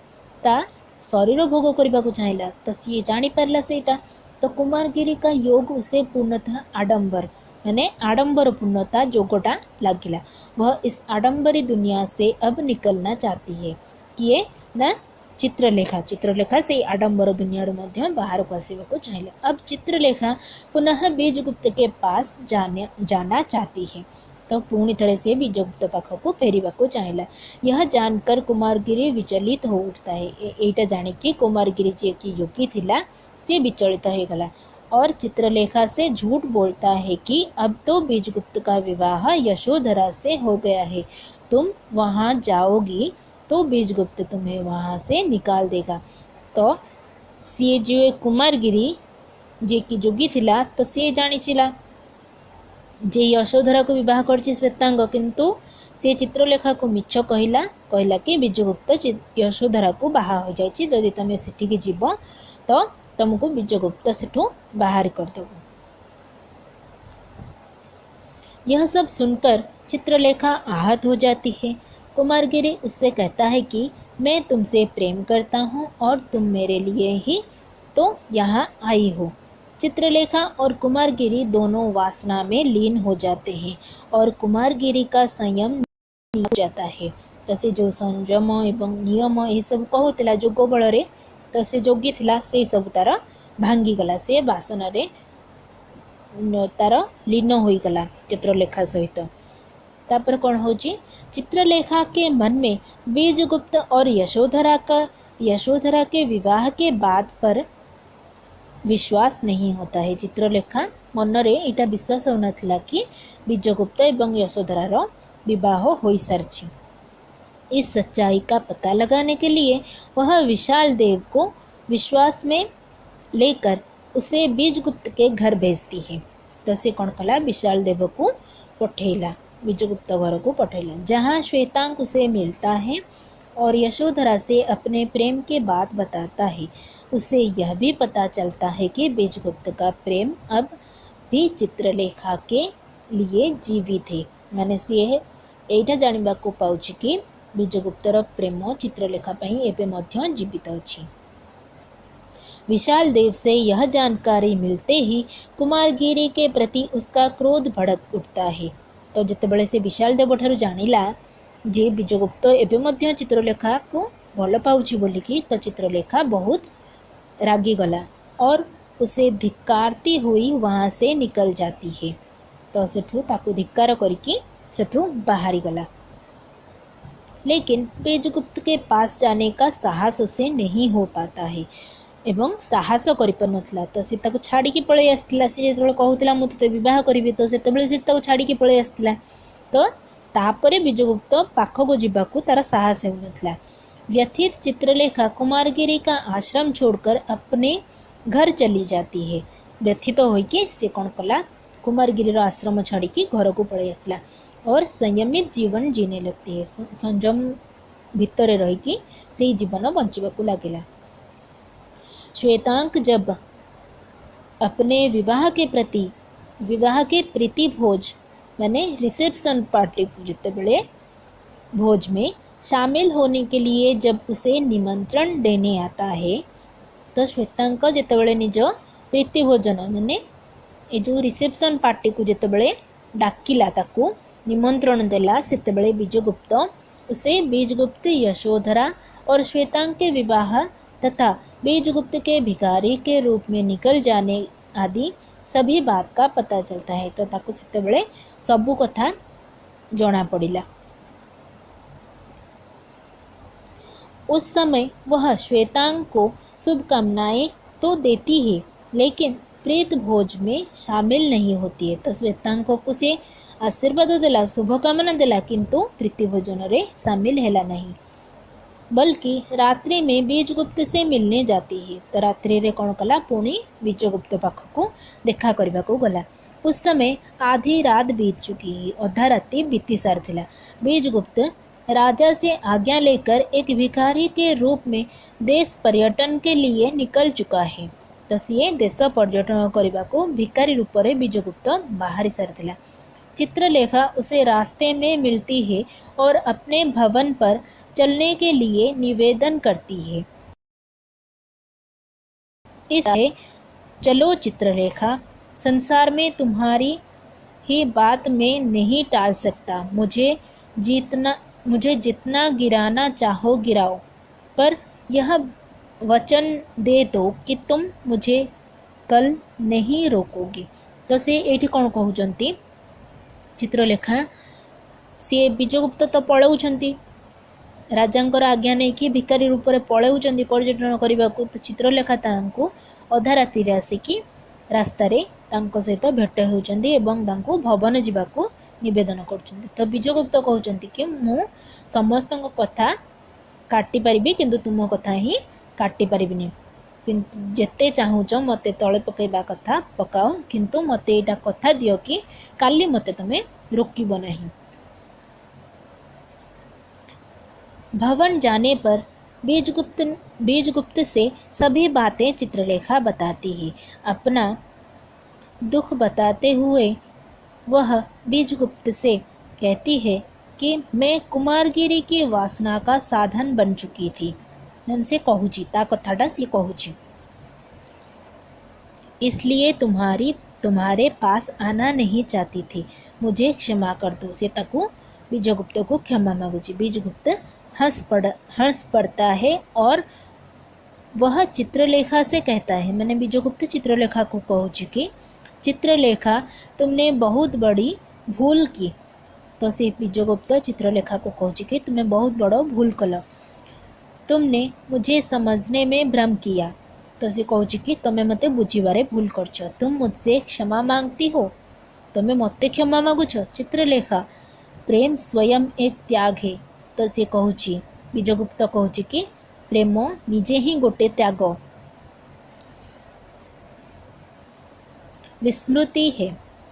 ता शरीर भोग करने को चाहिए तो सी जानी पारला सेटा। तो कुमारगिरी का योग उसे पूर्णतः आडंबर माने आडंबर पूर्णता जोगटा लगिला। वह इस आडंबरी दुनिया से अब निकलना चाहती है। किए ना चित्रलेखा से आडंबर दुनिया मध्य बाहर को आसवा को चाहिए। अब चित्रलेखा पुनः बीजगुप्त के पास जाना चाहती है। तो पुणी थे से बीजगुप्त पाख को फेरवा को चाहिए। यह जानकर कुमारगिरी विचलित हो उठता है। एटा जाने कि कुमारगिरी जी की योगी थिला से विचलित हो गला और चित्रलेखा से झूठ बोलता है कि अब तो बीजगुप्त का विवाह यशोधरा से हो गया है, तुम वहाँ जाओगी तो बीजगुप्त तुम्हें वहाँ से निकाल देगा। तो सी जो कुमारगिरी जे की जोगी थिला तो सी जानी छिला जे यशोधरा को विवाह करछि श्वेतांग, किंतु से चित्रलेखा को मिछ कहला कि बीजगुप्त यशोधरा को बाहा हो जाइछि, जदि तुम सेठी जीव तो तुमको बीजगुप्त सेठू बाहर कर देव। यह सब सुनकर चित्रलेखा आहत हो जाती है। कुमारगिरी उससे कहता है कि मैं तुमसे प्रेम करता हूँ और तुम मेरे लिए ही तो यहाँ आई हो। चित्रलेखा और कुमारगिरी दोनों वासना में लीन हो जाते हैं और कुमारगिरी का संयम हो जाता है। तो से जो संयम एवं नियम ये सब कहूला जोग बल तो से जोगी थिला से सब तार भांगीगला से वासन तार लीन होईगला चित्रलेखा सहित। तापर कौन होची चित्रलेखा के मन में बीजगुप्त और यशोधरा के विवाह के बाद पर विश्वास नहीं होता है। चित्रलेखा मन रे इटा विश्वास होनथिला कि बीजगुप्त एवं यशोधरार विवाह हो सारी। इस सच्चाई का पता लगाने के लिए वह विशाल देव को विश्वास में लेकर उसे बीजगुप्त के घर भेजती है। तो से कौन कला विशाल देव को पठेला बीजगुप्त घर को पठेला, जहाँ श्वेतांक उसे मिलता है और यशोधरा से अपने प्रेम की बात बताता है। उसे यह भी पता चलता है कि बीजगुप्त का प्रेम अब भी चित्रलेखा के लिए जीवित है। माने सी यहीटा जानवा को पाउछि कि बीजगुप्तर प्रेम चित्रलेखा पई एबे मध्य जीवित अछि। विशाल देव से यह जानकारी मिलते ही कुमारगिरी के प्रति उसका क्रोध भड़क उठता है। तो जितेबले से विशाल देव ठारू जानिला जे बीजगुप्त एबे मध्य चित्रलेखा को भल पाउछि बोलिकी, तो चित्रलेखा बहुत रागी गला और उसे धिक्कारती हुई वहाँ से निकल जाती है। तो सेठू ताकू धिक्कार करके सेठू बाहरी गला, लेकिन बीजगुप्त के पास जाने का साहस उसे नहीं हो पाता है एवं साहस कर पारुनथला। तो से ताकू छाड़ी की पळै आस्तिला, से जेतबेले कहूतिला मु तते विवाह करिवि तो सेतबेले से ताकू छाड़ी की पळै आस्तिला। तो तापरे बीजगुप्त पाखको जिबाकू तार साहस हेउनथला। व्यथित चित्रलेखा कुमारगिरी का आश्रम छोड़कर अपने घर चली जाती है। व्यथित होइके से कौन कला कुमारगिरी आश्रम छाड़ी की घर को पड़े आसला और संयमित जीवन जीने लगती है। संयम भितर रहीकि से जीवन बंचवाकू लगिला। श्वेतांक जब अपने विवाह के प्रीति भोज माने रिसेप्शन पार्टी को जितेबले भोज में शामिल होने के लिए जब उसे निमंत्रण देने आता है, तो श्वेतांक जितेबले निज प्रीति भोजन माने ए जो रिसेप्शन पार्टी को जितेबले डाकिला ताकू निमंत्रण देला, सेतेबले बीजगुप्त उसे बीजगुप्त यशोधरा और श्वेतांक के विवाह तथा बीजगुप्त के भिखारी के रूप में निकल जाने आदि सभी बात का पता चलता है। तो ताकू सेतेबले सबू कथा जना पड़िला। उस समय वह श्वेतांक को शुभकामनाएं तो देती है, लेकिन प्रीत भोज में शामिल नहीं होती है। तो श्वेतांक को से आशीर्वाद देला, शुभकामना देला, किंतु प्रीति भोजन रे शामिल हैला नहीं, बल्कि रात्रि में बीजगुप्त से मिलने जाती है। तो रात्रि रे कौन कला पुणी बीजगुप्त पाख को देखा करबा को गला। उस समय आधी रात बीत चुकी है, अधा राति बीती सारथिला। बीजगुप्त राजा से आज्ञा लेकर एक भिखारी के रूप में देश पर्यटन के लिए निकल चुका है। तो सी देश पर्यटन करने को भिखारी रूप में बीजगुप्त बाहरी सारथिला। चित्रलेखा उसे रास्ते में मिलती है और अपने भवन पर चलने के लिए निवेदन करती है। इसलिए चलो चित्रलेखा, संसार में तुम्हारी ही बात मैं नहीं टाल सकता। मुझे जितना गिराना चाहो गिराओ, पर यह वचन दे दो कि तुम मुझे कल नहीं रोकोगी। तो से ये कौन कहते चित्रलेखा सी बीजगुप्त तो पलाउछंती राजांकर आज्ञा नहीं कि भिखारी रूप में पलाउछंती पर्यटन करने को। तो चित्रलेखा तांको अधा राति आसिकी रास्तार सहित भेट होती एवं भवन जावाक निवेदन कर। तो बीजगुप्त कहते कि मु समस्त कथा काटी पारिबी, किंतु तुम कथा ही काटी पारिबिनी। किंतु जेते चाहूच मते तले पकेबा कथा पकाओ, किंतु मते एटा कथा दियो कि काली मते तमे रोकिबो नहीं। भवन जाने पर बीजगुप्त से सभी बातें चित्रलेखा बताती है। अपना दुख बताते हुए वह बीजगुप्त से कहती है कि मैं कुमारगिरी की वासना का साधन बन चुकी थी। से कहूची ता कथाटा सी कहूची। इसलिए तुम्हारे पास आना नहीं चाहती थी, मुझे क्षमा कर दो। से ताकू बीजगुप्त को क्षमा मांगुची। बीजगुप्त हंस पड़ता है और वह चित्रलेखा से कहता है, मैंने बीजगुप्त चित्रलेखा को कहूँ कि चित्रलेखा तुमने बहुत बड़ी भूल की। तो से बीजगुप्त चित्रलेखा को कहूँ कि तुमने बहुत बड़ा भूल कल, तुमने मुझे समझने में भ्रम किया। तो से कहूँ कि तुम्हें मते बुझीबारे भूल करछ, तुम मुझसे क्षमा मांगती हो, तुम्हें मते क्षमा मागुछ। चित्रलेखा प्रेम स्वयं एक त्याग है। तो से कहूँ बीजगुप्त कहूँ कि प्रेम निजे ही गोटे त्याग विस्मृति है,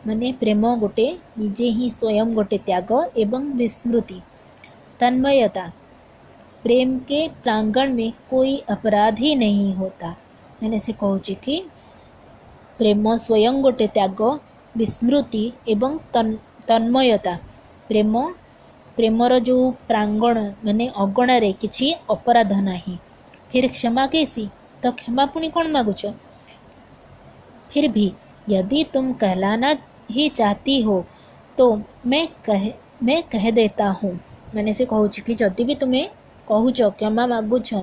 माने प्रेम गोटे निजे ही स्वयं गोटे त्याग एवं विस्मृति। तन्मयता प्रेम के प्रांगण में कोई अपराध ही नहीं होता। मैंने से कहूँ कि प्रेम स्वयं गोटे त्याग विस्मृति एवं तन्मयता। प्रेमर जो प्रांगण माने अगणारे किसी अपराध नहीं। फिर क्षमा कैसी, तो क्षमा पुणी कौन मागुच। फिर भी यदि तुम कहलाना ही चाहती हो तो मैं कह देता हूँ। मैंने से कहूँ कि जदि भी तुम्हें कहूच क्षमा मागुछ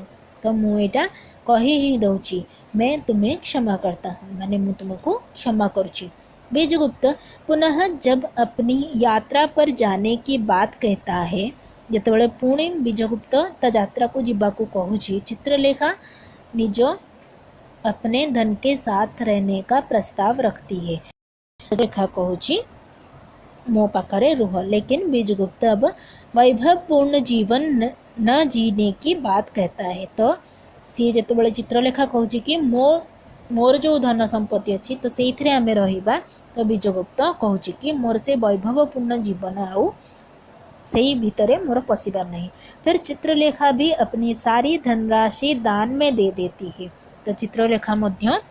तो मुझे कही ही दौची, मैं तुम्हें क्षमा करता हूँ, माने मु तुमको क्षमा करुची। बीजगुप्त पुनः जब अपनी यात्रा पर जाने की बात कहता है, जितेबाला पुणी बीजगुप्त ता यात्रा को जीवाकू कहूची, चित्रलेखा निज अपने धन के साथ रहने का प्रस्ताव रखती है। चित्रलेखा कहूची मो पाखरे रुह, लेकिन बीजगुप्त अब वैभवपूर्ण जीवन न जीने की बात कहता है। तो सी जितेबाला चित्रलेखा कहूची कि मोर जो धन संपत्ति अच्छी तो से आम रहा, तो बीजगुप्त कहूँ कि मोर से वैभवपूर्ण जीवन आउ से भितरे मोर पशिबार नहीं। फिर चित्रलेखा भी अपनी सारी धनराशि दान में दे देती है। तो चित्रलेखा मध्य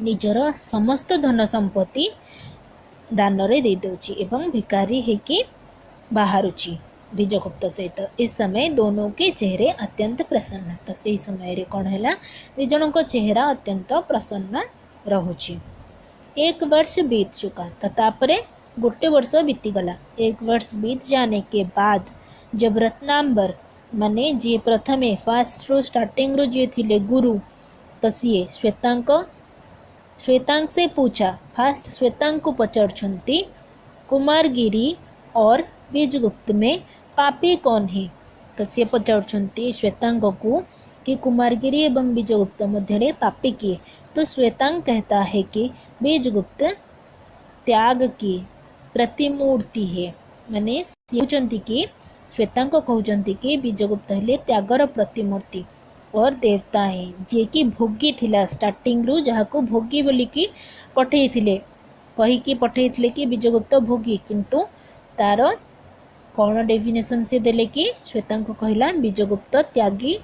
निजर समस्त धन संपत्ति दान रे दे दउची एवं भिकारी है कि बाहरुची बीजगुप्त सहित। इस समय दोनों के चेहरे अत्यंत प्रसन्न। तो से समय रे कौन है, दिजन को चेहरा अत्यंत प्रसन्न रहुची। एक वर्ष बीत चुका, तापरे गोटे वर्ष बीतीगला। एक वर्ष बीत जाने के बाद जब रत्नांबर माने जी प्रथमे फास्ट रो स्टार्टिंग रो जी थिले गुरु, तो सी श्वेतांग से पूछा। फास्ट श्वेतांग को पचारुछंती कुमारगिरी और बीजगुप्त में पापी कौन है। तो सी पचारुछंती श्वेतांग को कि कुमारगिरी एवं बीजगुप्त मध्य पापी किए। तो श्वेतांग कहता है कि बीजगुप्त त्याग की प्रतिमूर्ति है, माने कहते कि श्वेतांग कहते कि बीजगुप्त हेले त्यागर प्रतिमूर्ति और देवता है, जे कि भोगी थिला स्टार्टिंग रु जहाँ को भोगी बोली कि पठे कहीकि पठे कि बीजगुप्त भोगी, किंतु तार कौन डेफिनेशन से देले कि श्वेतांग कहला बीजगुप्त त्यागी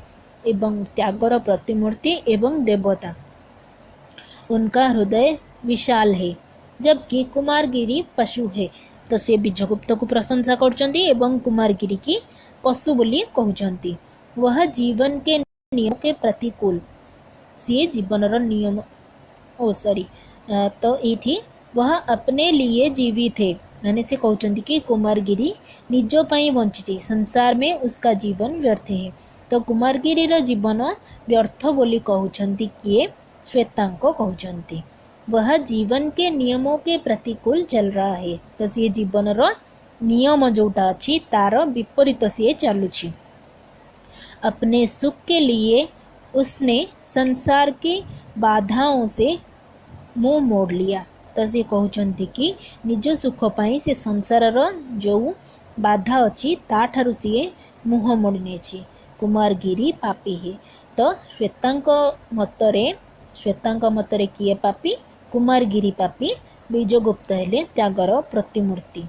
एवं त्यागर प्रतिमूर्ति एवं देवता। उनका हृदय विशाल है जबकि कुमारगिरी पशु है। तो से बीजगुप्त को प्रशंसा करचंती एवं कुमारगिरी की पशु बोली कहउचंती। वह जीवन के नियम के प्रतिकूल, सी जीवन नियम तो ये वह अपने लिए जीवित है, मैंने से कहउचंती कि कुमारगिरी निजो पाई बंची, संसार में उसका जीवन व्यर्थ है। तो कुमारगिरी जीवन व्यर्थ बोली कहउचंती किए, श्वेतांग कहउचंती। वह जीवन के नियमों के प्रतिकूल चल रहा है। तो सी जीवन नियम जोटा अच्छी तार विपरीत सी चलुछि। अपने सुख के लिए उसने संसार की बाधाओं से मुंह मोड़ लिया। तो सी कहउचंती कि निज सुख पाई से संसार जो बाधा अच्छी ताठारु सी मुंह मोड़ने। कुमारगिरी पापी है। तो श्वेतांग मतरे किए पापी, कुमारगिरी पापी, बीजगुप्त हेले त्यागर प्रतिमूर्ति।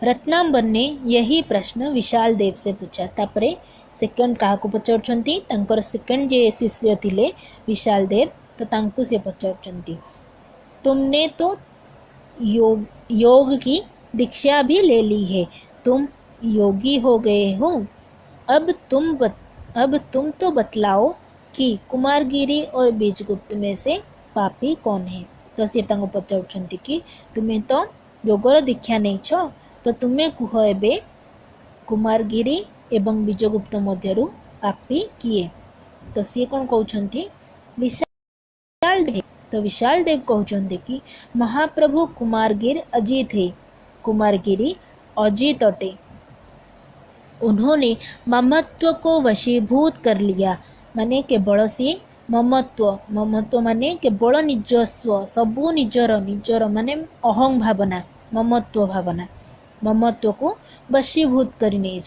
रत्नांबर ने यही प्रश्न विशाल देव से पूछा। तापरे सेकंड क्या पचारुछंती, तांकर सेकंड जे शिष्य थिले विशाल देव, तो तांकु से पचारुछंती तुमने तो योग की दीक्षा भी ले ली है, तुम योगी हो गए हो। अब तुम तो बतलाओ कि कुमारगिरी और बीजगुप्त में से पापी कौन है। तो सी पचार कि तुम्हें तो योगर दीक्षा नहीं तो तुम्हें कह एबे कुमारगिरी एवं बीजगुप्त मध्यरु पापी किए। तो सी कौन कहते विशाल देव। तो विशाल देव कहते कि महाप्रभु कुमारगिर अजीत है, कुमारगिरी अजीत अटे। उन्होंने ममत्व को वशीभूत कर लिया, माने केवल सी ममत्व, ममत्व माने केवल निजस्व, सबू निजर निजर माने अहं भावना, ममत्व भावना, ममत्व को वशीभूत करने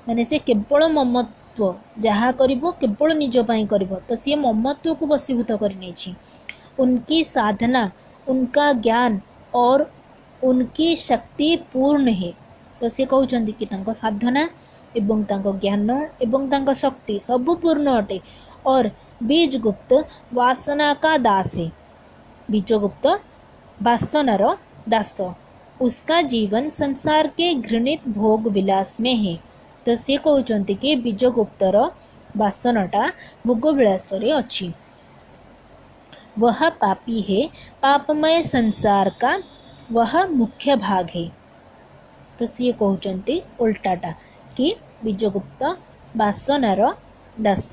माने से केवल ममत्व जहाँ करिबो केवल निज पाई करिबो, तो सी ममत्व को वशीभूत करने। उनकी साधना, उनका ज्ञान और उनकी शक्ति पूर्ण है। तो सी कहते कि तांको साधना एवं तांको ज्ञान एवं तांको शक्ति सब पूर्ण अटे। और बीजगुप्त वासना का दास है, बीजगुप्त वासनार दास, उसका जीवन संसार के घृणित भोग विलास में है। तो सी कहते कि बीजगुप्तर वासनाटा भोग विलास रे अच्छी, वह पापी है, पापमय संसार का वह मुख्य भाग है। तो सी कहते उल्टाटा कि बीजगुप्त वासनार दास,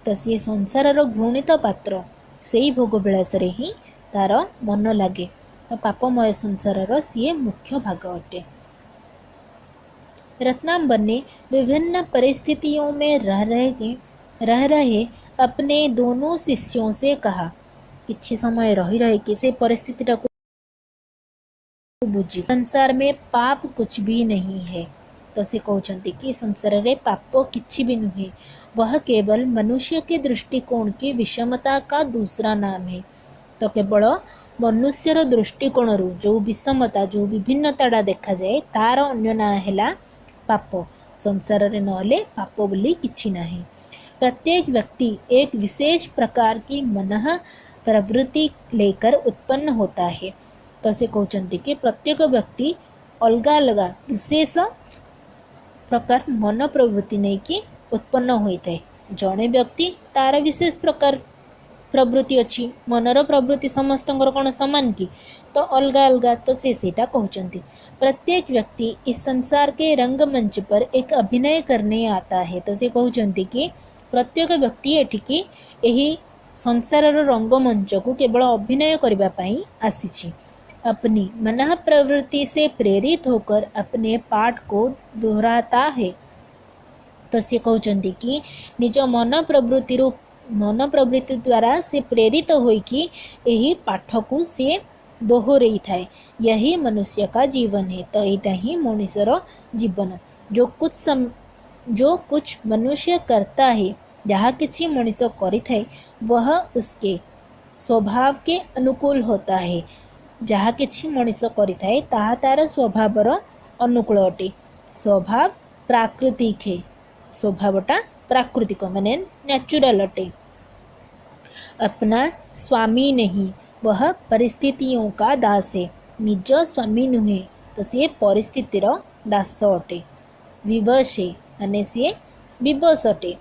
तो सी संसार घृणित पात्र, से ही भोग विलास ही तार मन लगे, तो पापमय संसार सी मुख्य भाग अटे। रत्नांबर ने विभिन्न परिस्थितियों में रह रहे अपने दोनों शिष्यों से कहा, किछि समय रही रहे कि से परिस्थिति बुझी, संसार में पाप कुछ भी नहीं है। तो से कहते कि संसार रे पाप किछि भी नहीं, वह केवल मनुष्य के दृष्टिकोण की विषमता का दूसरा नाम है। तो केवल मनुष्यर दृष्टिकोण जो विषमता जो विभिन्नता देखा जाए तार अन्य ना है पाप, संसार रे नहले पाप बोली किछि नहीं। प्रत्येक व्यक्ति एक विशेष प्रकार की मनः प्रवृत्ति लेकर उत्पन्न होता है। तो से कहते कि प्रत्येक व्यक्ति अलग अलग विशेष प्रकार मन प्रवृत्ति नहीं कि उत्पन्न होता है। जड़े व्यक्ति तार विशेष प्रकार प्रवृत्ति अच्छी, मनर प्रवृत्ति समस्त कौन समान कि, तो अलग अलग। तो सेटा कहते प्रत्येक व्यक्ति इस संसार के रंगमंच पर एक अभिनय करने आता है। तो से कहते कि प्रत्येक व्यक्ति एठिकी यही संसार रंगमंच को केवल अभिनय करने आसी, अपनी मन प्रवृत्ति से प्रेरित होकर अपने पाठ को दोहराता है। तो से कहते कि निज मन प्रवृत्ति द्वारा से प्रेरित होइकी यही पाठ को से दोहरई थाए, यही मनुष्य का जीवन है। तो यहाँ ही मनुष्यर जीवन, जो कुछ मनुष्य करता है, जहाँ किसी मनुष्य करिथाए वह उसके स्वभाव के अनुकूल होता है, जहाँ किसी मनुष्य करिथाए ताहा तार स्वभावर अनुकूल अटे। स्वभाव प्राकृतिक है, स्वभावटा प्राकृतिक माने नेचुरल अटे। अपना स्वामी नहीं, वह परिस्थितियों का दास है, निज स्वामी नुहे, तो सी परिस्थितिर दास अटे। विवश है माने सी विवश अटे।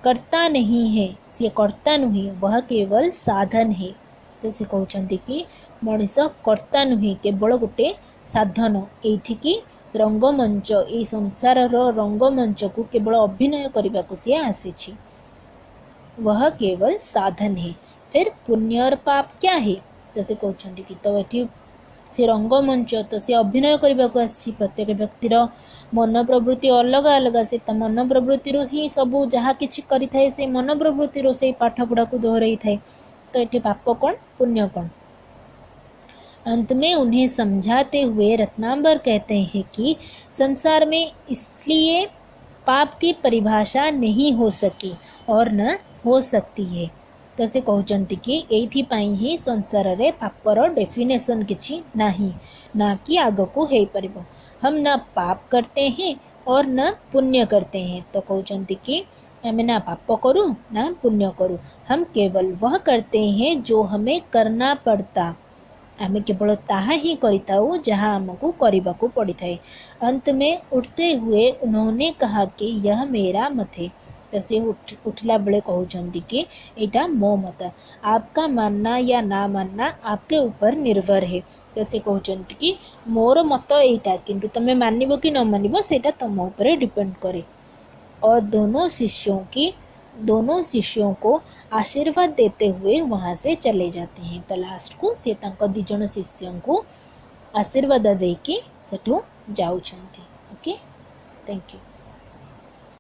कर्ता नहीं है, सी कर्ता नुहे, वह केवल साधन है। तो से कहते कि मनीष कर्ता नुहे, केवल गोटे साधन। एठिकी रंगमंच, ये संसार रंगमंच को केवल अभिनय करने को सी आसी, वह केवल साधन है। फिर पुण्य और पाप क्या है? तो से कहते कि तो ये से रंगमंच, तो से अभिनय करने को आसी। प्रत्येक व्यक्तिर मन प्रवृत्ति अलग अलग, से तो मन प्रवृत्ति ही सबू जहाँ किसी करें से मन प्रवृत्ति से पाठ गुड़ा को दोहराई थाए। तो ये पाप कौन पुण्य कौन? अंत में उन्हें समझाते हुए रत्नांबर कहते हैं कि संसार में इसलिए पाप की परिभाषा नहीं हो सकी और न हो सकती है। तो से कहते कि एइथिपाई ही संसार रे पापर डेफिनेशन किछि नहीं, ना कि आग को हो परिबो। हम न पाप करते हैं और न पुण्य करते हैं। तो कहते कि हमें ना पाप करूँ ना पुण्य करूँ, हम केवल वह करते हैं जो हमें करना पड़ता, आमे केवल ताहा ही करिताऊ जहाँ आमको करने को पड़ी थाए। अंत में उठते हुए उन्होंने कहा कि यह मेरा मत है, तो सी उठला बेले कहते कि यहाँ मो मत, आपका मानना या ना मानना आपके ऊपर निर्भर है। तो सी कहते कि मोर मत यहाँ, किंतु तुम मानिब कि न मानिब सेटा तुम ऊपर डिपेंड करे। और दोनों शिष्यों को आशीर्वाद देते हुए वहाँ से चले जाते हैं। तो लास्ट को से दी जन शिष्यों को आशीर्वाद देके सेठू जाउछंती। Okay, thank you.